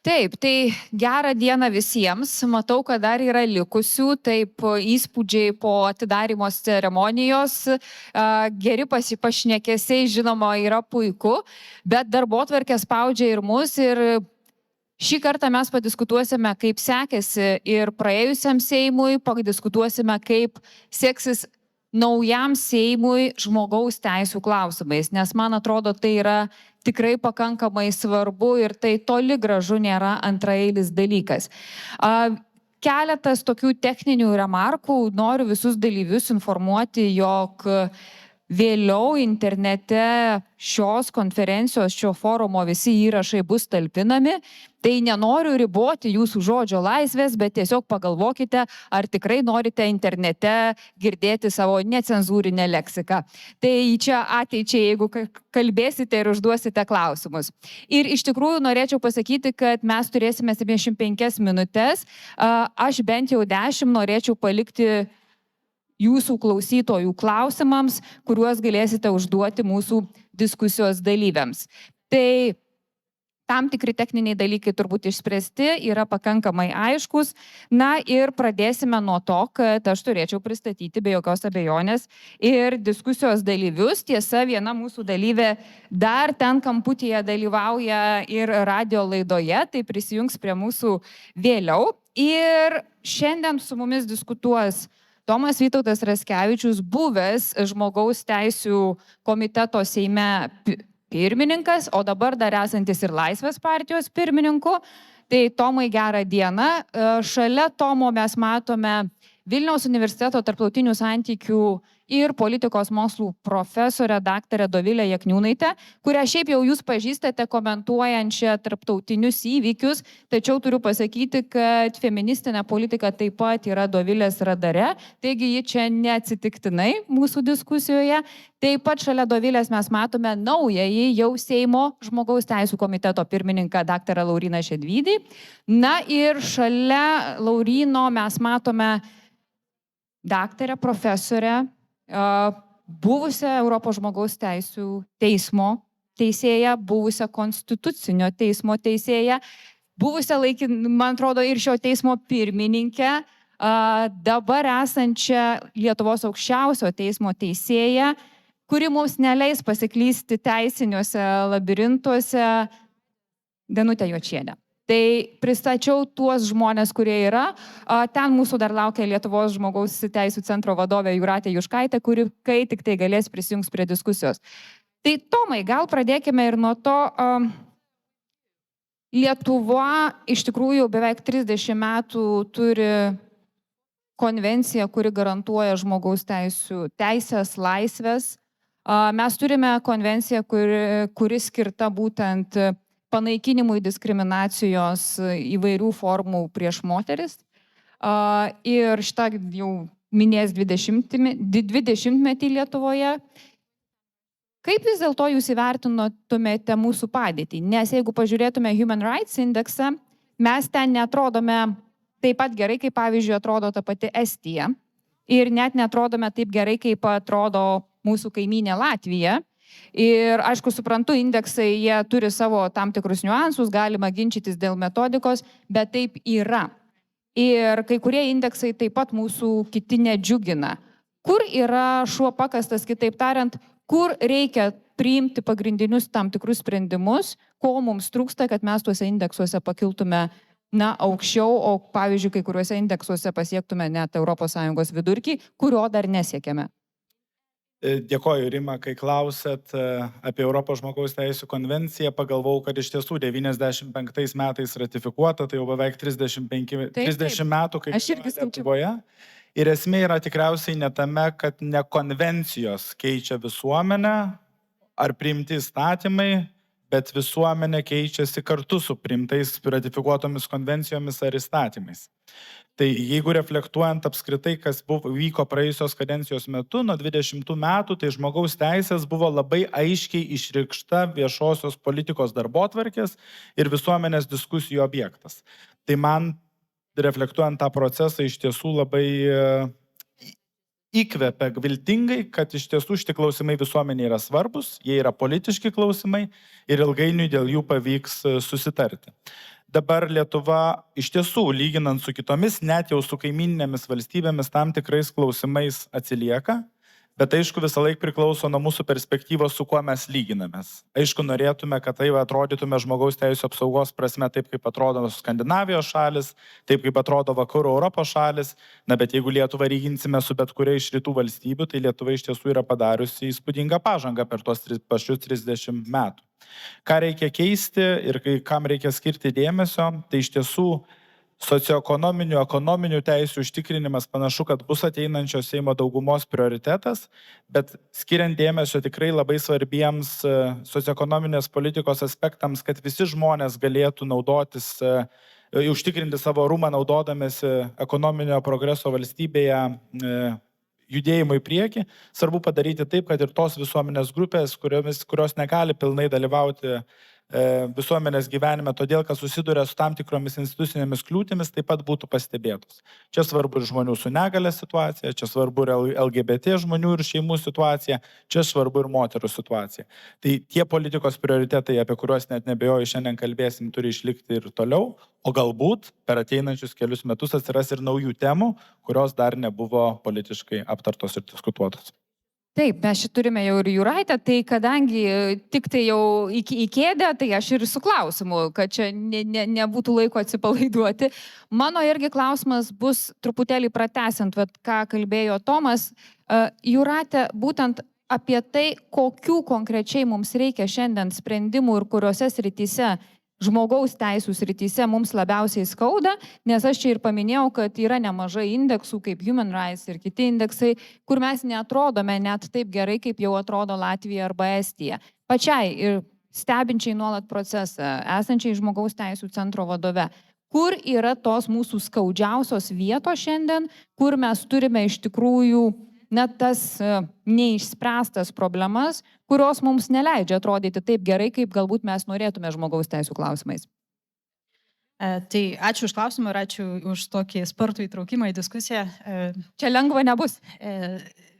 Taip, tai gerą dieną visiems. Matau, kad dar yra likusių, taip įspūdžiai po atidarimos ceremonijos, geri pašnekesiai, žinoma, yra puiku, bet darbotvarkė spaudžia ir mus ir šį kartą mes padiskutuosime, kaip sekėsi ir praėjusiam Seimui, padiskutuosime, kaip seksis naujam Seimui žmogaus teisų klausimais, nes man atrodo, tai yra tikrai pakankamai svarbu ir tai toli gražu nėra antraeilis dalykas. Keletas tokių techninių remarkų, noriu visus dalyvius informuoti, jog vėliau internete šios konferencijos, šio forumo visi įrašai bus talpinami. Tai nenoriu riboti jūsų žodžio laisvės, bet tiesiog pagalvokite, ar tikrai norite internete girdėti savo necenzūrinę leksiką. Tai čia ateičiai, jeigu kalbėsite ir užduosite klausimus. Ir iš tikrųjų norėčiau pasakyti, kad mes turėsime 75 minutės. Aš bent jau 10 norėčiau palikti jūsų klausytojų klausimams, kuriuos galėsite užduoti mūsų diskusijos dalyviams. Tai tam tikri techniniai dalykai turbūt išspręsti, yra pakankamai aiškus. Na ir pradėsime nuo to, kad aš turėčiau pristatyti be jokios abejonės ir diskusijos dalyvius. Tiesa, viena mūsų dalyvė dar ten kamputyje dalyvauja ir radio laidoje, tai prisijungs prie mūsų vėliau. Ir šiandien su mumis diskutuos Tomas Vytautas Raskevičius, buvęs žmogaus teisių komiteto Seime pirmininkas, o dabar dar esantis ir Laisvės partijos pirmininku. Tai Tomai, gerą dieną. Šalia Tomo mes matome Vilniaus universiteto tarptautinių santykių ir politikos mokslų profesorę daktarę Dovilę Jakniūnaitę, kurią šiaip jau jūs pažįstate komentuojančią tarptautinius įvykius, tačiau turiu pasakyti, kad feministinė politika taip pat yra Dovilės radare, taigi ji čia neatsitiktinai mūsų diskusijoje. Taip pat šalia Dovilės mes matome naująjį jau Seimo žmogaus teisų komiteto pirmininką daktarą Lauryną Šedvydį. Na ir šalia Lauryno mes matome daktarę profesorę, buvusią Europos žmogaus teisų teismo teisėją, buvusią konstitucinio teismo teisėją, buvusią man atrodo, ir šio teismo pirmininkę, dabar esančią Lietuvos aukščiausio teismo teisėją, kuri mums neleis pasiklysti teisiniuose labirintuose, Danutė Jočienė. Tai pristačiau tuos žmonės, kurie yra. Ten mūsų dar laukia Lietuvos žmogaus teisų centro vadovė Jūratė Juškaitė, kuri kai tik tai galės prisijungs prie diskusijos. Tai Tomai, gal pradėkime ir nuo to. Lietuva iš tikrųjų beveik 30 metų turi konvenciją, kuri garantuoja žmogaus teisės, laisvės. Mes turime konvenciją, kuri skirta būtent panaikinimui diskriminacijos įvairių formų prieš moteris. Ir šitą jau minės 20-metį Lietuvoje. Kaip vis dėlto jūs įvertinotumėte mūsų padėtį? Nes jeigu pažiūrėtume Human Rights indeksą, mes ten neatrodome taip pat gerai, kaip pavyzdžiui atrodo ta pati Estija. Ir net neatrodome taip gerai, kaip atrodo mūsų kaimynė Latvija. Ir aišku, suprantu, indeksai, jie turi savo tam tikrus niuansus, galima ginčytis dėl metodikos, bet taip yra. Ir kai kurie indeksai taip pat mūsų kiti nedžiugina. Kur yra šuo pakastas, kitaip tariant, kur reikia priimti pagrindinius tam tikrus sprendimus, ko mums trūksta, kad mes tuose indeksuose pakiltume aukščiau, o pavyzdžiui, kai kuriuose indeksuose pasiektume net ES vidurkį, kurio dar nesiekėme. Dėkoju, Rima, kai klausėt apie Europos žmogaus teisų konvenciją, pagalvojau, kad iš tiesų 95 metais ratifikuota, tai jau beveik 30 metų, kai Lietuvoje. Ir esmė yra tikriausiai ne tame, kad ne konvencijos keičia visuomenę ar priimti įstatymai, bet visuomenė keičiasi kartu su priimtais ratifikuotomis konvencijomis ar įstatymais. Tai jeigu reflektuojant apskritai, kas vyko praėjusios kadencijos metu, nuo 20 metų, tai žmogaus teisės buvo labai aiškiai išreikšta viešosios politikos darbotvarkės ir visuomenės diskusijų objektas. Tai man, reflektuojant tą procesą, iš tiesų labai įkvepia viltingai, kad iš tiesų šitie klausimai visuomenė yra svarbus, jie yra politiški klausimai ir ilgainiui dėl jų pavyks susitarti. dabar Lietuva iš tiesų, lyginant su kitomis, net jau su kaimininėmis valstybėmis, tam tikrais klausimais atsilieka. Bet aišku, visą laiką priklauso nuo mūsų perspektyvos, su kuo mes lyginamės. Aišku, norėtume, kad tai atrodytume žmogaus teisų apsaugos prasme taip, kaip atrodo Skandinavijos šalis, taip, kaip atrodo Vakarų Europos šalis. Na, bet jeigu Lietuvą lyginsime su bet kuria iš rytų valstybių, tai Lietuva iš tiesų yra padariusi įspūdingą pažangą per tuos pačius 30 metų. Ką reikia keisti ir kam reikia skirti dėmesio, tai iš tiesų socioekonominių, ekonominių teisų užtikrinimas panašu, kad bus ateinančios Seimo daugumos prioritetas, bet skiriant dėmesio tikrai labai svarbiems socioekonominės politikos aspektams, kad visi žmonės galėtų naudotis, užtikrinti savo orumą naudodamėsi ekonominio progreso valstybėje judėjimo į priekį, svarbu padaryti taip, kad ir tos visuomenės grupės, kurios negali pilnai dalyvauti visuomenės gyvenime, todėl, kad susiduria su tam tikromis institucinėmis kliūtimis, taip pat būtų pastebėtos. Čia svarbu ir žmonių su negale situacija, čia svarbu ir LGBT žmonių ir šeimų situacija, čia svarbu ir moterų situacija. Tai tie politikos prioritetai, apie kuriuos net nebejoju šiandien kalbėsim, turi išlikti ir toliau, o galbūt per ateinančius kelius metus atsiras ir naujų temų, kurios dar nebuvo politiškai aptartos ir diskutuotos. Taip, mes šį turime jau ir Jūraitę, tai kadangi tik tai jau į kėdę, tai aš ir su klausimu, kad čia nebūtų laiko atsipalaiduoti. Mano irgi klausimas bus truputėlį pratęsiant, ką kalbėjo Tomas. Jūratė, būtent apie tai, kokių konkrečiai mums reikia šiandien sprendimų ir kuriuose srityse žmogaus teisų srityse mums labiausiai skauda, nes aš čia ir paminėjau, kad yra nemažai indeksų kaip Human Rights ir kiti indeksai, kur mes neatrodome net taip gerai, kaip jau atrodo Latvija arba Estija. Pačiai ir stebinčiai nuolat procesą, esančiai žmogaus teisų centro vadove, kur yra tos mūsų skaudžiausios vietos šiandien, kur mes turime iš tikrųjų net tas neišspręstas problemas, kurios mums neleidžia atrodyti taip gerai, kaip galbūt mes norėtume žmogaus teisų klausimais. Tai ačiū už klausimą ir ačiū už tokį spartų įtraukimą į diskusiją. Čia lengva nebus.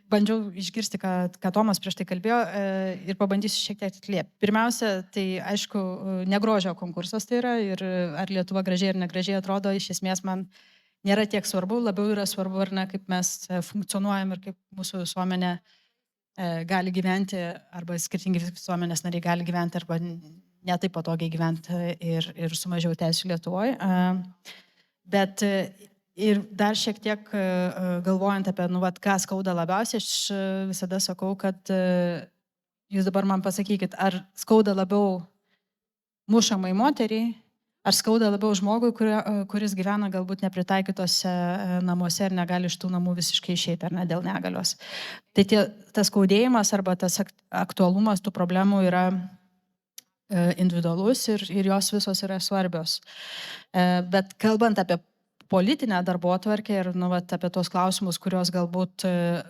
Bandžiau išgirsti, ką Tomas prieš tai kalbėjo ir pabandysiu šiek tiek atliepti. Pirmiausia, tai aišku, negrožio konkursas tai yra ir ar Lietuva gražiai ar negražiai atrodo, iš esmės man nėra tiek svarbu, labiau yra svarbu, ar ne, kaip mes funkcionuojam ir kaip mūsų visuomenė gali gyventi, arba skirtingi visuomenės nariai gali gyventi, arba ne taip patogiai gyventi ir su mažiau teisų Lietuvoje. Bet ir dar šiek tiek galvojant apie, ką skauda labiausiai, aš visada sakau, kad jūs dabar man pasakykit, ar skauda labiau mušamai moteriai, ar skauda labiau žmogui, kuris gyvena galbūt nepritaikytose namuose ir negali iš tų namų visiškai išeiti, ar ne, dėl negalios. Tai tas skaudėjimas arba tas aktualumas tų problemų yra individualus ir jos visos yra svarbios. Bet kalbant apie politinę darbotvarkę ir apie tos klausimus, kuriuos galbūt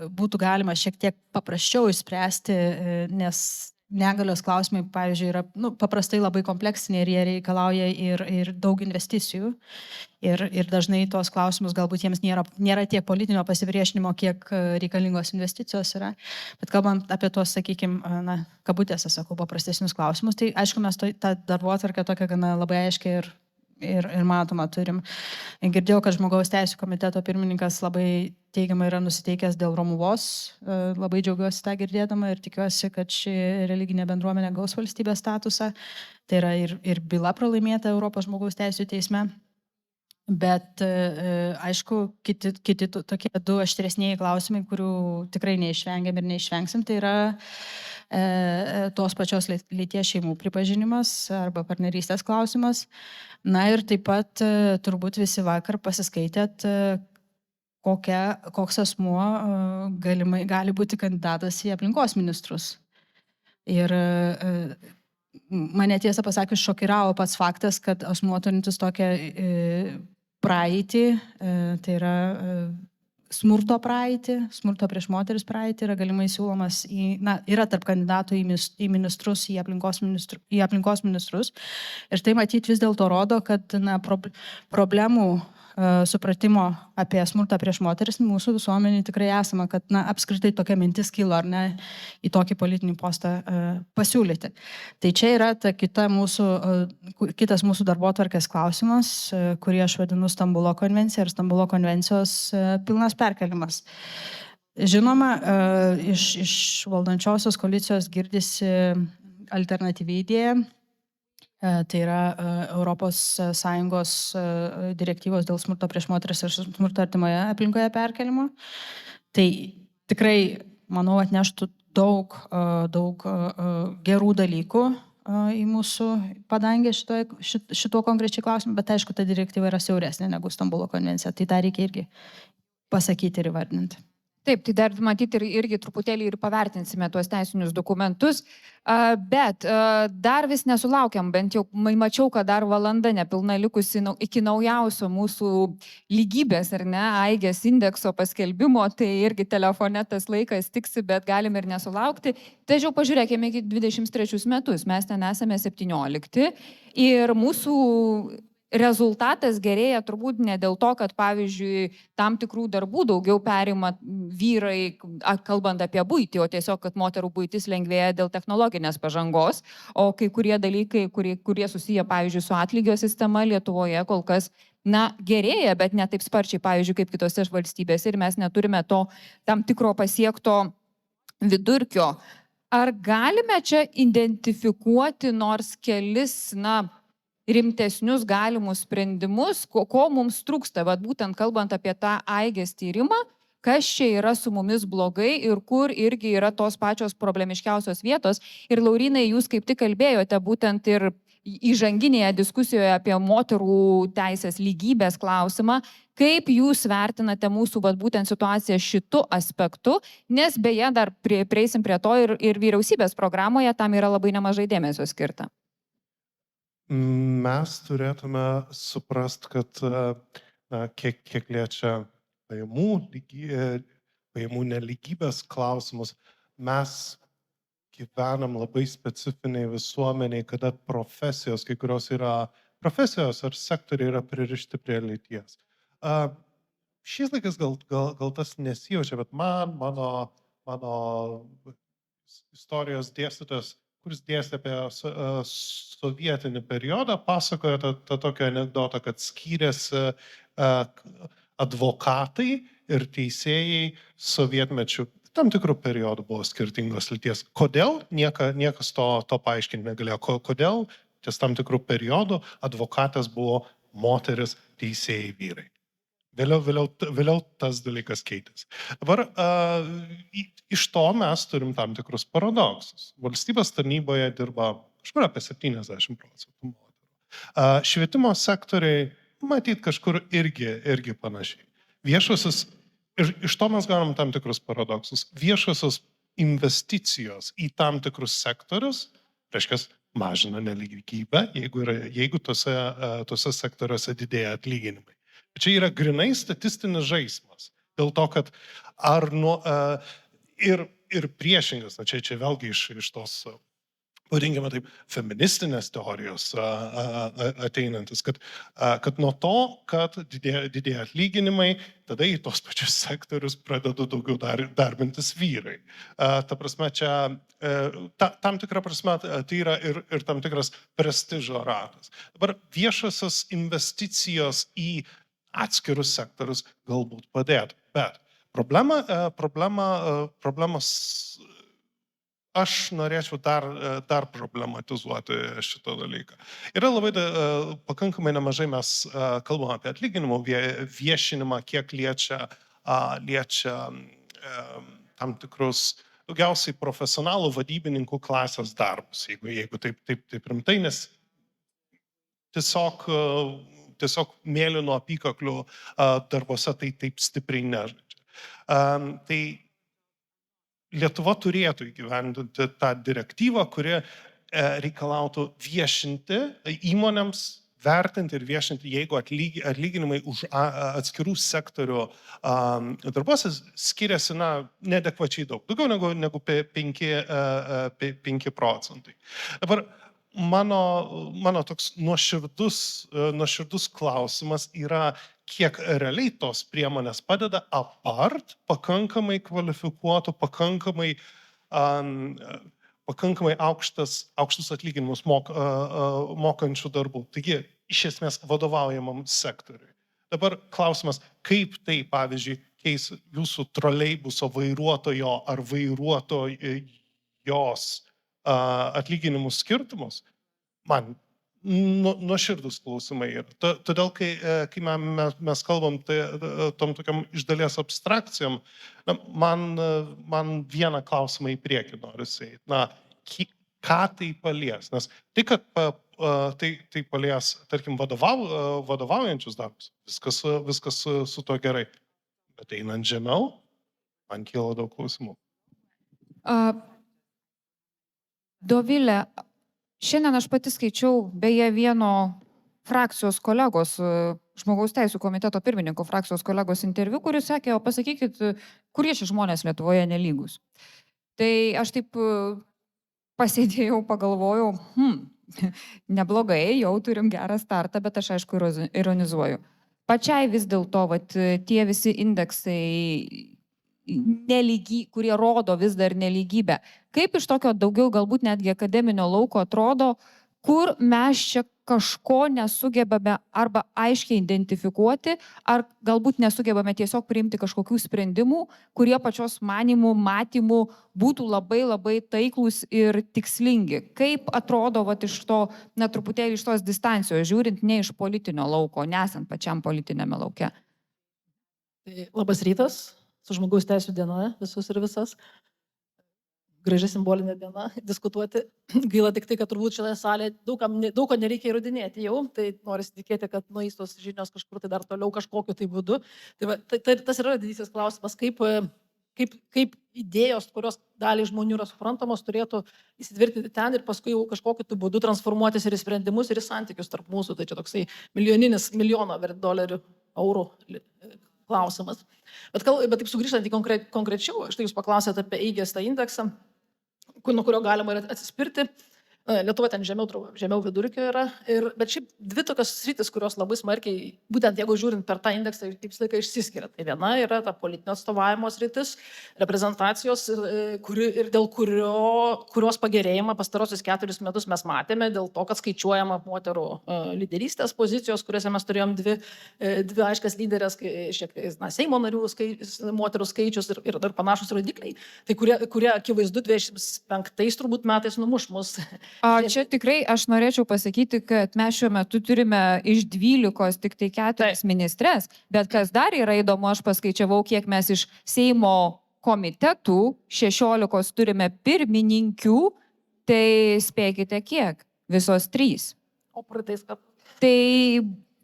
būtų galima šiek tiek paprasčiau išspręsti, nes negalios klausimai, pavyzdžiui, yra paprastai labai kompleksiniai ir jie reikalauja ir daug investicijų. Ir dažnai tos klausimus galbūt jiems nėra tiek politinio pasipriešinimo, kiek reikalingos investicijos yra. Bet kalbant apie tos, sakykime, kabutėse, sakau, paprastesnius klausimus, tai aišku, mes tą darbotvarkę tokią gana labai aiškiai ir matoma turim. Girdėjau, kad žmogaus teisų komiteto pirmininkas labai teigiamai yra nusiteikęs dėl Romuvos. Labai džiaugiuosi tą girdėdama ir tikiuosi, kad ši religinė bendruomenė gaus valstybės statusą. Tai yra ir byla pralaimėta Europos žmogaus teisų teisme. Bet aišku, kiti tokie du aštresnieji klausimai, kurių tikrai neišvengiam ir neišvengsim, tai yra tos pačios lyties šeimų pripažinimas arba partnerystės klausimas. Na ir taip pat turbūt visi vakar pasiskaitėt, koks asmuo gali būti kandidatas į aplinkos ministrus. Ir mane tiesą pasakius šokiravo pats faktas, kad asmuo turintis tokią praeitį, tai yra smurto praeitį, smurto prieš moteris praeitį yra galimai siūlomas yra tarp kandidatų į ministrus, į aplinkos ministrus. Ir tai matyti vis dėlto rodo, kad problemų supratimo apie smurtą prieš moteris mūsų visuomenį tikrai esama, kad apskritai tokia mintis kilo, ar ne, į tokį politinį postą pasiūlyti. Tai čia yra kitas mūsų darbotvarkės klausimas, kurį aš vadinu Stambulo konvencija ir Stambulo konvencijos pilnas perkelimas. Žinoma, iš valdančiosios koalicijos girdisi alternatyvi idėja. Tai yra ES direktyvos dėl smurto prieš moteris ir smurto artimoje aplinkoje perkelimo. Tai tikrai, manau, atneštų daug gerų dalykų į mūsų padangę šituo konkrečiai klausimu, bet aišku, ta direktyva yra siauresnė negu Stambulo konvencija. Tai tą reikia irgi pasakyti ir įvardinti. Taip, tai dar matyti irgi truputėlį ir pavertinsime tuos teisinius dokumentus, bet dar vis nesulaukiam, bent jau mačiau, kad dar valanda nepilna likusi iki naujausio mūsų lygybės, ar ne, Aigės indekso paskelbimo, tai irgi telefone tas laikas tiksi, bet galim ir nesulaukti. Tačiau pažiūrėkime iki 23 metus, mes ten esame 17 ir mūsų rezultatas gerėja turbūt ne dėl to, kad, pavyzdžiui, tam tikrų darbų daugiau perima vyrai, kalbant apie buitį, o tiesiog, kad moterų buitis lengvėja dėl technologinės pažangos, o kai kurie dalykai, kurie susiję, pavyzdžiui, su atlygio sistema Lietuvoje kol kas, gerėja, bet ne taip sparčiai, pavyzdžiui, kaip kitose valstybėse ir mes neturime to tam tikro pasiekto vidurkio. Ar galime čia identifikuoti nors kelis, rimtesnius galimus sprendimus, ko mums trūksta, būtent kalbant apie tą Aigės tyrimą, kas čia yra su mumis blogai ir kur irgi yra tos pačios problemiškiausios vietos. Ir Laurynai, jūs kaip tik kalbėjote būtent ir įžanginėje diskusijoje apie moterų teisės lygybės klausimą, kaip jūs vertinate mūsų būtent situaciją šitu aspektu, nes beje dar prieisim prie to ir vyriausybės programoje tam yra labai nemažai dėmesio skirta. Mes turėtume suprast, kad kiek liečia pajamų nelygybės klausimus, mes gyvenam labai specifiniai visuomeniai, kada profesijos, kai kurios yra profesijos ar sektoriai yra pririšti prie lyties. Šiais laikais gal tas nesijaučia, bet mano istorijos dėstytojas, kuris dėstė apie sovietinį periodą, pasakojo tą tokią anekdotą, kad skyrėsi advokatai ir teisėjai sovietmečių. Tam tikrų periodų buvo skirtingos lyties. Kodėl? Niekas to paaiškinti negalėjo. Kodėl ties tam tikrų periodų advokatas buvo moteris, teisėjai vyrai. Vėliau tas dalykas keitėsi. Dabar iš to mes turim tam tikrus paradoksus. Valstybės tarnyboje dirba kažkur apie 70% moterų. Švietimo sektoriai, matyt, kažkur irgi panašiai. Viešosios, iš to mes gaunam tam tikrus paradoksus. Viešosios investicijos į tam tikrus sektorius, reiškia, mažina nelygybę, jeigu tose sektoriuose didėja atlyginimai. Čia yra grinai statistinis žaismas. Dėl to, kad ir priešingas, čia vėlgi iš tos, vadinkime taip, feministinės teorijos ateinantis, kad nuo to, kad didėja atlyginimai, tada į tos pačius sektorius pradeda daugiau darbintis vyrai. Ta prasme, čia tam tikra prasme tai yra ir tam tikras prestižo ratas. Dabar viešosios investicijos į atskirus sektorius galbūt padėtų. Bet problemas aš norėčiau dar problematizuoti šitą dalyką. Yra labai pakankamai nemažai mes kalbame apie atlyginimų viešinimą, kiek liečia tam tikrus daugiausiai profesionalų vadybininkų klasės darbus, jeigu taip rimtai, nes tiesiog mėlyno apykaklių darbuose tai taip stipriai nežaidžia. Tai Lietuva turėtų įgyvendinti tą direktyvą, kuri reikalautų viešinti įmonėms, vertinti ir viešinti, jeigu atlyginimai už atskirų sektorių darbuose skiriasi neadekvačiai daug, daugiau negu 5%. Dabar mano toks nuoširdus klausimas yra, kiek realiai tos priemonės padeda apart pakankamai kvalifikuotų, pakankamai aukštus atlyginimus mokančių darbų. Taigi, iš esmės, vadovaujamam sektoriui. Dabar klausimas, kaip tai, pavyzdžiui, keis jūsų troleibuso vairuotojo ar vairuotojos atlyginimų skirtumus? Man nuoširdus klausimai yra. Todėl, kai mes kalbam tom tokiam iš dalies abstrakcijom, man vieną klausimą į priekį norisi eiti. Ką tai palies? Nes tai, kad tai palies, tarkim, vadovaujančius darbus, viskas su to gerai. Bet einant žemiau, man kyla daug klausimų. Dovilė, šiandien aš pati skaičiau beje vieno frakcijos kolegos, žmogaus teisų komiteto pirmininko frakcijos kolegos interviu, kuris sakė, o pasakykit, kurie šie žmonės Lietuvoje nelygus. Tai aš taip pasėdėjau, pagalvojau, neblogai, jau turim gerą startą, bet aš aišku ironizuoju. Pačiai vis dėlto, tie visi indeksai, kurie rodo vis dar nelygybę. Kaip iš tokio daugiau galbūt netgi akademinio lauko atrodo, kur mes čia kažko nesugebame arba aiškiai identifikuoti, ar galbūt nesugebame tiesiog priimti kažkokių sprendimų, kurie pačios matymų būtų labai taiklus ir tikslingi. Kaip atrodo iš to, truputėlį iš tos distancijos, žiūrint ne iš politinio lauko, nesant pačiam politinėme lauke? Labas rytas, su žmogaus teisų diena, visus ir visas. Graži simbolinė diena diskutuoti. Gaila tik tai, kad turbūt šitoje salėje daug ko nereikia įrodinėti jau, tai norisi tikėti, kad nueis tos žinios kažkur tai dar toliau kažkokiu tai būdu. Tai tas yra didysis klausimas, kaip idėjos, kurios daliai žmonių yra suprantamos, turėtų įsitvirtinti ten ir paskui jau kažkokiu tai būdu transformuotis ir į sprendimus, ir į santykius tarp mūsų. Tai čia toksai milijono dolerių, eurų klausimas. Bet taip sugrįžtant į konkrečiau, štai jūs paklausėte apie EIGES tą indeksą, nuo kurio galima atsispirti. Lietuva ten žemiau vidurkio yra. Bet šiaip dvi tokios sritis, kurios labai smarkiai, būtent jeigu žiūrint per tą indeksą, taip laiką išsiskiria. Tai viena yra ta politinio atstovavimo sritis, reprezentacijos, ir dėl kurios pagerėjimą pastarosius 4 metus mes matėme, dėl to, kad skaičiuojama moterų lyderystės pozicijos, kuriuose mes turėjom dvi aiškias lyderės, Seimo narių moterų skaičius ir panašus rodikliai, tai kurie akivaizdu 25 turbūt metais numuš mus. Čia tikrai aš norėčiau pasakyti, kad mes šiuo metu turime iš 12 tik tai 4 ministres, bet kas dar yra įdomu, aš paskaičiavau, kiek mes iš Seimo komitetų 16 turime pirmininkių, tai spėkite kiek? Visos 3. O praeitais, kad... Tai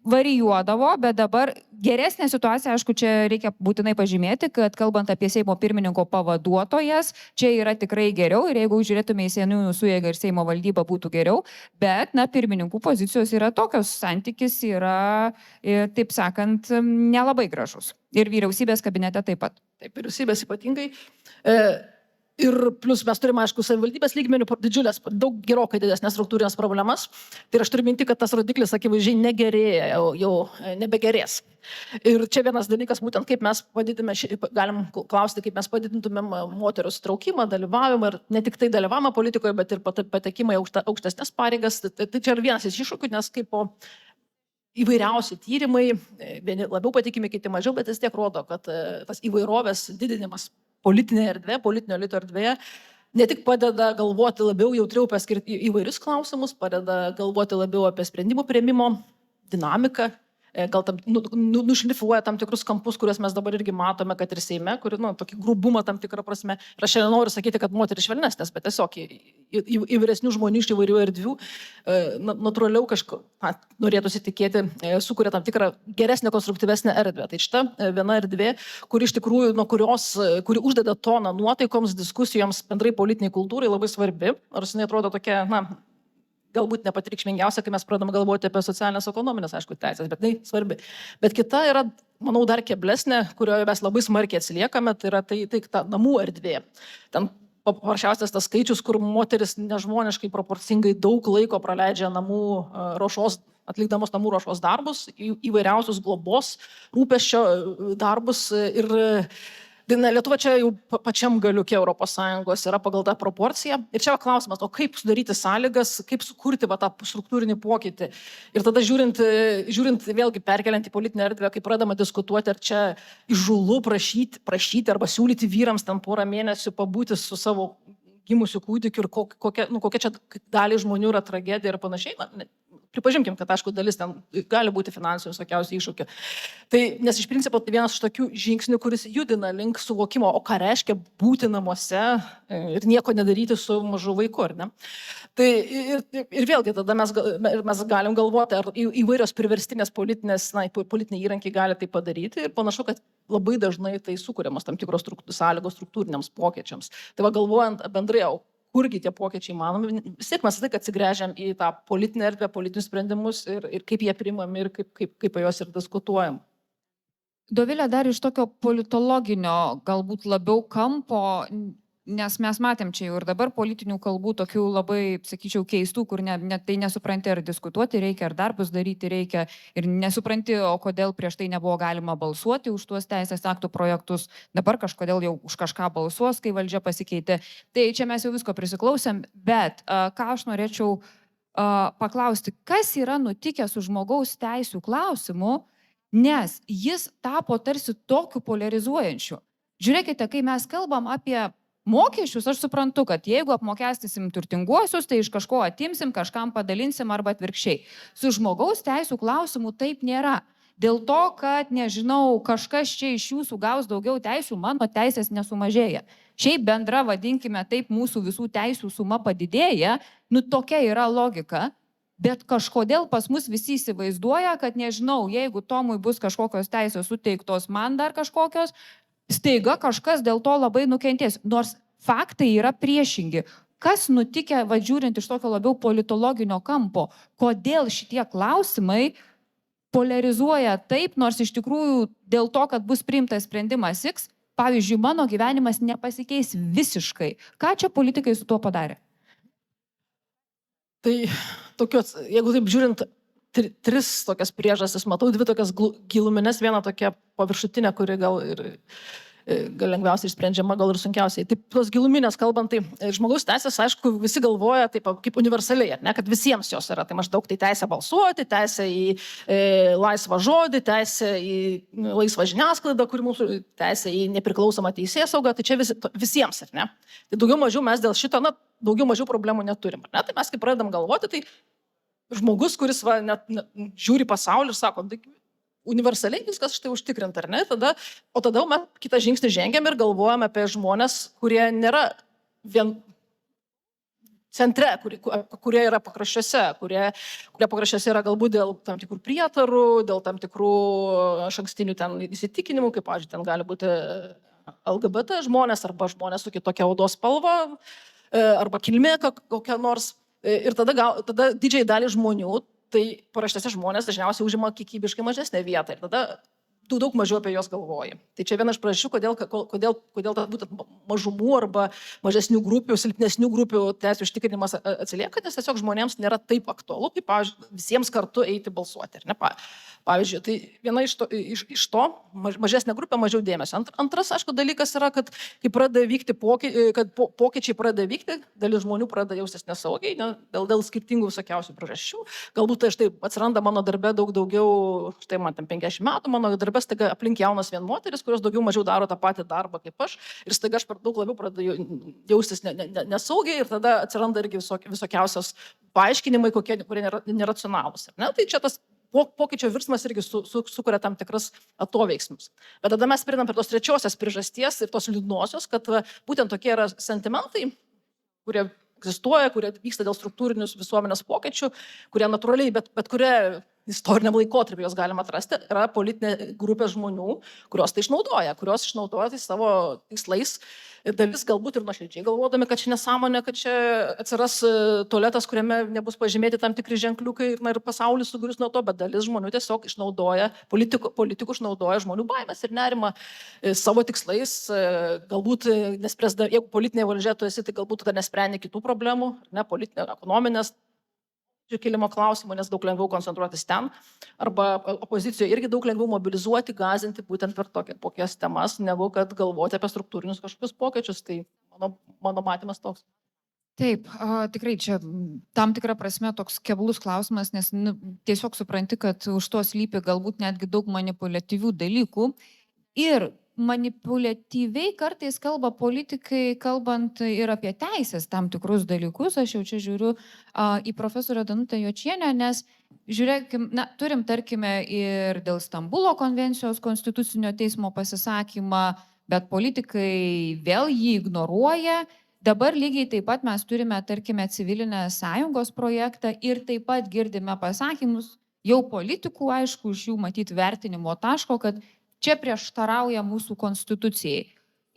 varijuodavo, bet dabar geresnė situacija, aišku, čia reikia būtinai pažymėti, kad kalbant apie Seimo pirmininko pavaduotojas, čia yra tikrai geriau ir jeigu žiūrėtume į seniųjų suėgą ir Seimo valdybą būtų geriau, bet, pirmininkų pozicijos yra tokios, santykis yra, taip sakant, nelabai gražus. Ir vyriausybės kabinete taip pat. Taip, vyriausybės ypatingai. Ir plus mes turime, aišku, savivaldybės lygmenių didžiulės, daug gerokai didesnės struktūrinės problemas. Tai aš turiu minti, kad tas rodiklis akivaizdžiai negerėja, jau nebegerės. Ir čia vienas dalykas, būtent kaip mes padidintume, galim klausti, kaip mes padidintumėm moterų įsitraukimą, dalyvavimą ir ne tik tai dalyvavimą politikoje, bet ir patekimą į aukštesnės pareigas. Tai čia yra vienas iš iššūkių, nes kaip po įvairiausi tyrimai, vieni labiau patikimi, kiti mažiau, bet vis tiek rodo, kad tas įvairovės didinimas politinėje erdvėje, politinio elito erdvėje ne tik padeda galvoti labiau jautriau apie įvairius klausimus, padeda galvoti labiau apie sprendimų priėmimo dinamiką, gal nušlifuoja tam tikrus kampus, kuriuos mes dabar irgi matome, kad ir Seime, kuri, tokį grubumą tam tikrą prasme. Ir aš šiandien noriu sakyti, kad moteris švelnesnės, bet tiesiog įvairesnių žmonių iš įvairių erdvių natūraliau kažko norėtųsi tikėti, sukuria tam tikrą geresnę, konstruktyvesnę erdvę. Tai šita viena erdvė, kuri iš tikrųjų, kuri uždeda toną nuotaikoms, diskusijoms, bendrai politiniai kultūrai labai svarbi. Nors jinai atrodo tokia, galbūt ne pati reikšmingiausia, kai mes pradame galvoti apie socialinės ekonominės, aišku, teisės, bet tai svarbi. Bet kita yra, manau, dar keblesnė, kurioje mes labai smarkiai atsiliekame, tai yra ta namų erdvė. Ten paprasčiausias tas skaičius, kur moteris nežmoniškai proporcingai daug laiko praleidžia namų ruošos, atlikdamos namų ruošos darbus, įvairiausius globos, rūpesčio darbus ir Lietuva čia jau pačiam galiuke ES yra pagal tą proporciją. Ir čia klausimas, o kaip sudaryti sąlygas, kaip sukurti tą struktūrinį pokytį. Ir tada žiūrint vėlgi perkeliant į politinę erdvę, kai pradama diskutuoti, ar čia įžūlu prašyti arba siūlyti vyrams ten porą mėnesių pabūti su savo gimusiu kūdikiu ir kokia čia dalį žmonių yra tragedija ir panašiai. Pripažinkim, kad aišku, dalis ten gali būti finansinių visokiausių iššūkių. Tai, nes iš principo tai vienas iš tokių žingsnių, kuris judina link suvokimo, o ką reiškia būti namuose ir nieko nedaryti su mažu vaiku, ar ne? Tai ir vėlgi tada mes galim galvoti, ar įvairios priverstinės politiniai įrankiai gali tai padaryti ir panašu, kad labai dažnai tai sukūriamos tam tikros sąlygos struktūriniams pokyčiams. Tai va galvojant bendrai, kurgi tie pokyčiai manomi, vis tiek mes atsigręžiam į tą politinę erdvę, politinius sprendimus ir kaip jie priimami ir kaip juos ir diskutuojam. Dovilė, dar iš tokio politologinio, galbūt labiau kampo, nes mes matėm čia jau ir dabar politinių kalbų tokių labai, sakyčiau, keistų, kur net tai nesupranti, ar diskutuoti reikia, ar darbus daryti reikia, ir nesupranti, o kodėl prieš tai nebuvo galima balsuoti už tuos teisės aktų projektus, dabar kažkodėl jau už kažką balsuos, kai valdžia pasikeitė. Tai čia mes jau visko prisiklausėm, bet ką aš norėčiau paklausti, kas yra nutikę su žmogaus teisų klausimu, nes jis tapo tarsi tokiu polarizuojančiu. Žiūrėkite, kai mes kalbam apie mokesčius, aš suprantu, kad jeigu apmokestisim turtinguosius, tai iš kažko atimsim, kažkam padalinsim arba atvirkščiai. Su žmogaus teisų klausimu taip nėra. Dėl to, kad, nežinau, kažkas čia iš jūsų gaus daugiau teisų, mano teisės nesumažėja. Šiaip bendra, vadinkime taip, mūsų visų teisų suma padidėja, tokia yra logika, bet kažkodėl pas mus visi įsivaizduoja, kad, nežinau, jeigu Tomui bus kažkokios teisės suteiktos, man dar kažkokios, staiga kažkas dėl to labai nukentės, nors faktai yra priešingi. Kas nutikė, žiūrint iš tokio labiau politologinio kampo, kodėl šitie klausimai polarizuoja taip, nors iš tikrųjų dėl to, kad bus priimtas sprendimas X, pavyzdžiui, mano gyvenimas nepasikeis visiškai. Ką čia politikai su tuo padarė? Tai tokios, jeigu taip žiūrint, tris tokias priežastis, matau dvi tokias giluminės, viena tokia paviršutinė, kuri gal lengviausiai išsprendžiama, gal ir sunkiausiai. Taip, tos giluminės kalbant, tai žmogaus teisės, aišku, visi galvoja taip kaip universaliai, ne, kad visiems jos yra. Tai maždaug tai teisė balsuoti, teisė į laisvą žodį, teisė į laisvą žiniasklaidą, kuri mūsų teisė į nepriklausomą teisėsaugą, tai čia visiems, ar ne? Tai daugiau mažiau mes dėl šito, daugiau mažiau problemų neturim, ar ne? Tai mes kai pradedam galvoti, tai žmogus, kuris žiūri pasaulį ir sako, universaliai viskas štai užtikrinta, ar ne? Tada mes kitą žingsnį žengiam ir galvojam apie žmonės, kurie nėra vien centre, kurie yra pakraščiuose, kurie pakraščiuose yra galbūt dėl tam tikrų prietarų, dėl tam tikrų išankstinių ten įsitikinimų, kaip, pavyzdžiui, ten gali būti LGBT žmonės arba žmonės su kitokia odos spalva arba kilmė kokia nors. Ir tada didžiai dalį žmonių, tai paraštėse žmonės dažniausiai užima kiekybiškai mažesnę vietą ir tada tu daug mažiau apie juos galvoji. Tai čia viena iš priežasčių, kodėl būtent mažumų arba mažesnių grupių, silpnesnių grupių teisių užtikrinimas atsilieka, nes tiesiog žmonėms nėra taip aktualu, kaip, pavyzdžiui, visiems kartu eiti balsuoti. Ne? Pavyzdžiui, tai viena iš to mažesnė grupė mažiau dėmesio. Antras, aišku, dalykas yra, kad kai pradeda vykti pokyčiai pradeda vykti, dalis žmonių pradeda jaustis nesaugiai, dėl skirtingų visokiausių priežasčių. Galbūt tai štai atsiranda mano darbe daug daugiau, štai man ten 50 metų, mano darbe staiga aplink jaunas vien moteris, kurios daugiau mažiau daro tą patį darbą kaip aš, ir staiga aš per daug labiau pradedu jaustis nesaugiai ir tada atsiranda irgi visokiausios paaiškinimai, kurie neracionalūs. Ne? Tai čia tas pokyčio virsmas irgi sukuria tam tikras atoveiksmius. Bet tada mes pridam prie tos trečiosios priežasties ir tos liūdnosios, kad būtent tokie yra sentimentai, kurie egzistuoja, kurie vyksta dėl struktūrinių visuomenės pokyčių, kurie natūraliai, bet kurie istoriniam laikotarpiu jos galima atrasti, yra politinė grupė žmonių, kurios tai išnaudoja tai savo tikslais. Ir dalis galbūt ir nuoširdžiai galvodami, kad čia nesąmonė, kad čia atsiras tualetas, kuriame nebus pažymėti tam tikri ženkliukai ir pasaulis sugrius nuo to, bet dalis žmonių tiesiog išnaudoja, politikų išnaudoja žmonių baimės ir nerimą savo tikslais, galbūt nespręsdami, jeigu politinėje valdžioje tu esi, tai galbūt tada nesprendė kitų problemų, ne politinė, ekonominės, kilimo klausimų, nes daug lengviau koncentruotis ten, arba opozicijoje irgi daug lengviau mobilizuoti, gąsdinti būtent per tokias temas, negu kad galvoti apie struktūrinius kažkokius pokyčius. Tai mano matymas toks. Taip, tikrai čia tam tikra prasme toks keblus klausimas, nes tiesiog supranti, kad už to slypi galbūt netgi daug manipuliatyvių dalykų. Ir manipuliatyviai kartais kalba politikai, kalbant ir apie teisės tam tikrus dalykus. Aš jau čia žiūriu į profesorę Danutę Jočienę, nes žiūrėkim, turim tarkime ir dėl Stambulo konvencijos konstitucinio teismo pasisakymą, bet politikai vėl jį ignoruoja. Dabar lygiai taip pat mes turime, tarkime, civilinės sąjungos projektą ir taip pat girdime pasakymus jau politikų, aišku, iš jų matyti vertinimo taško, kad čia prieštarauja mūsų konstitucijai.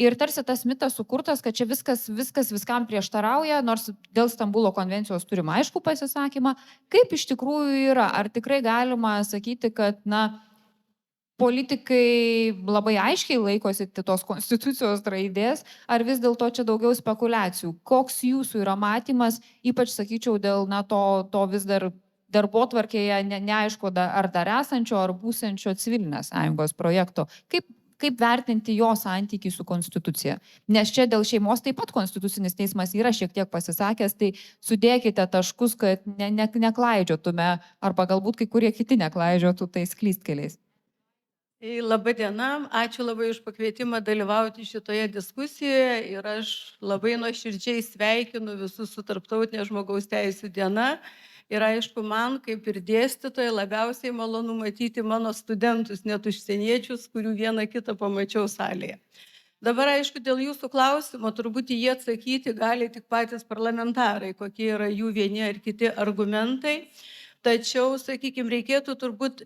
Ir tarsi tas mitas sukurtas, kad čia viskas viskam prieštarauja, nors dėl Stambulo konvencijos turim aišku pasisakymą. Kaip iš tikrųjų yra? Ar tikrai galima sakyti, kad, politikai labai aiškiai laikosi tos konstitucijos raidės, ar vis dėlto čia daugiau spekulacijų? Koks jūsų yra matymas, ypač, sakyčiau, dėl to vis dar darbotvarkėje neaišku, ar dar esančio, ar būsiančio civilinės sąjungos projekto. Kaip vertinti jo santykį su konstitucija? Nes čia dėl šeimos taip pat konstitucinis teismas yra šiek tiek pasisakęs, tai sudėkite taškus, kad neklaidžiotume, arba galbūt kai kurie kiti neklaidžiotų tais klystkeliais. Labą dieną, ačiū labai už pakvietimą dalyvauti šitoje diskusijoje ir aš labai nuoširdžiai sveikinu visus su Tarptautinė žmogaus teisų diena. Ir aišku, man, kaip ir dėstytojai, labiausiai malonu matyti mano studentus, net užsieniečius, kurių vieną kitą pamačiau salėje. Dabar, aišku, dėl jūsų klausimo, turbūt jie atsakyti gali tik patys parlamentarai, kokie yra jų vieni ar kiti argumentai. Tačiau, sakykime, reikėtų turbūt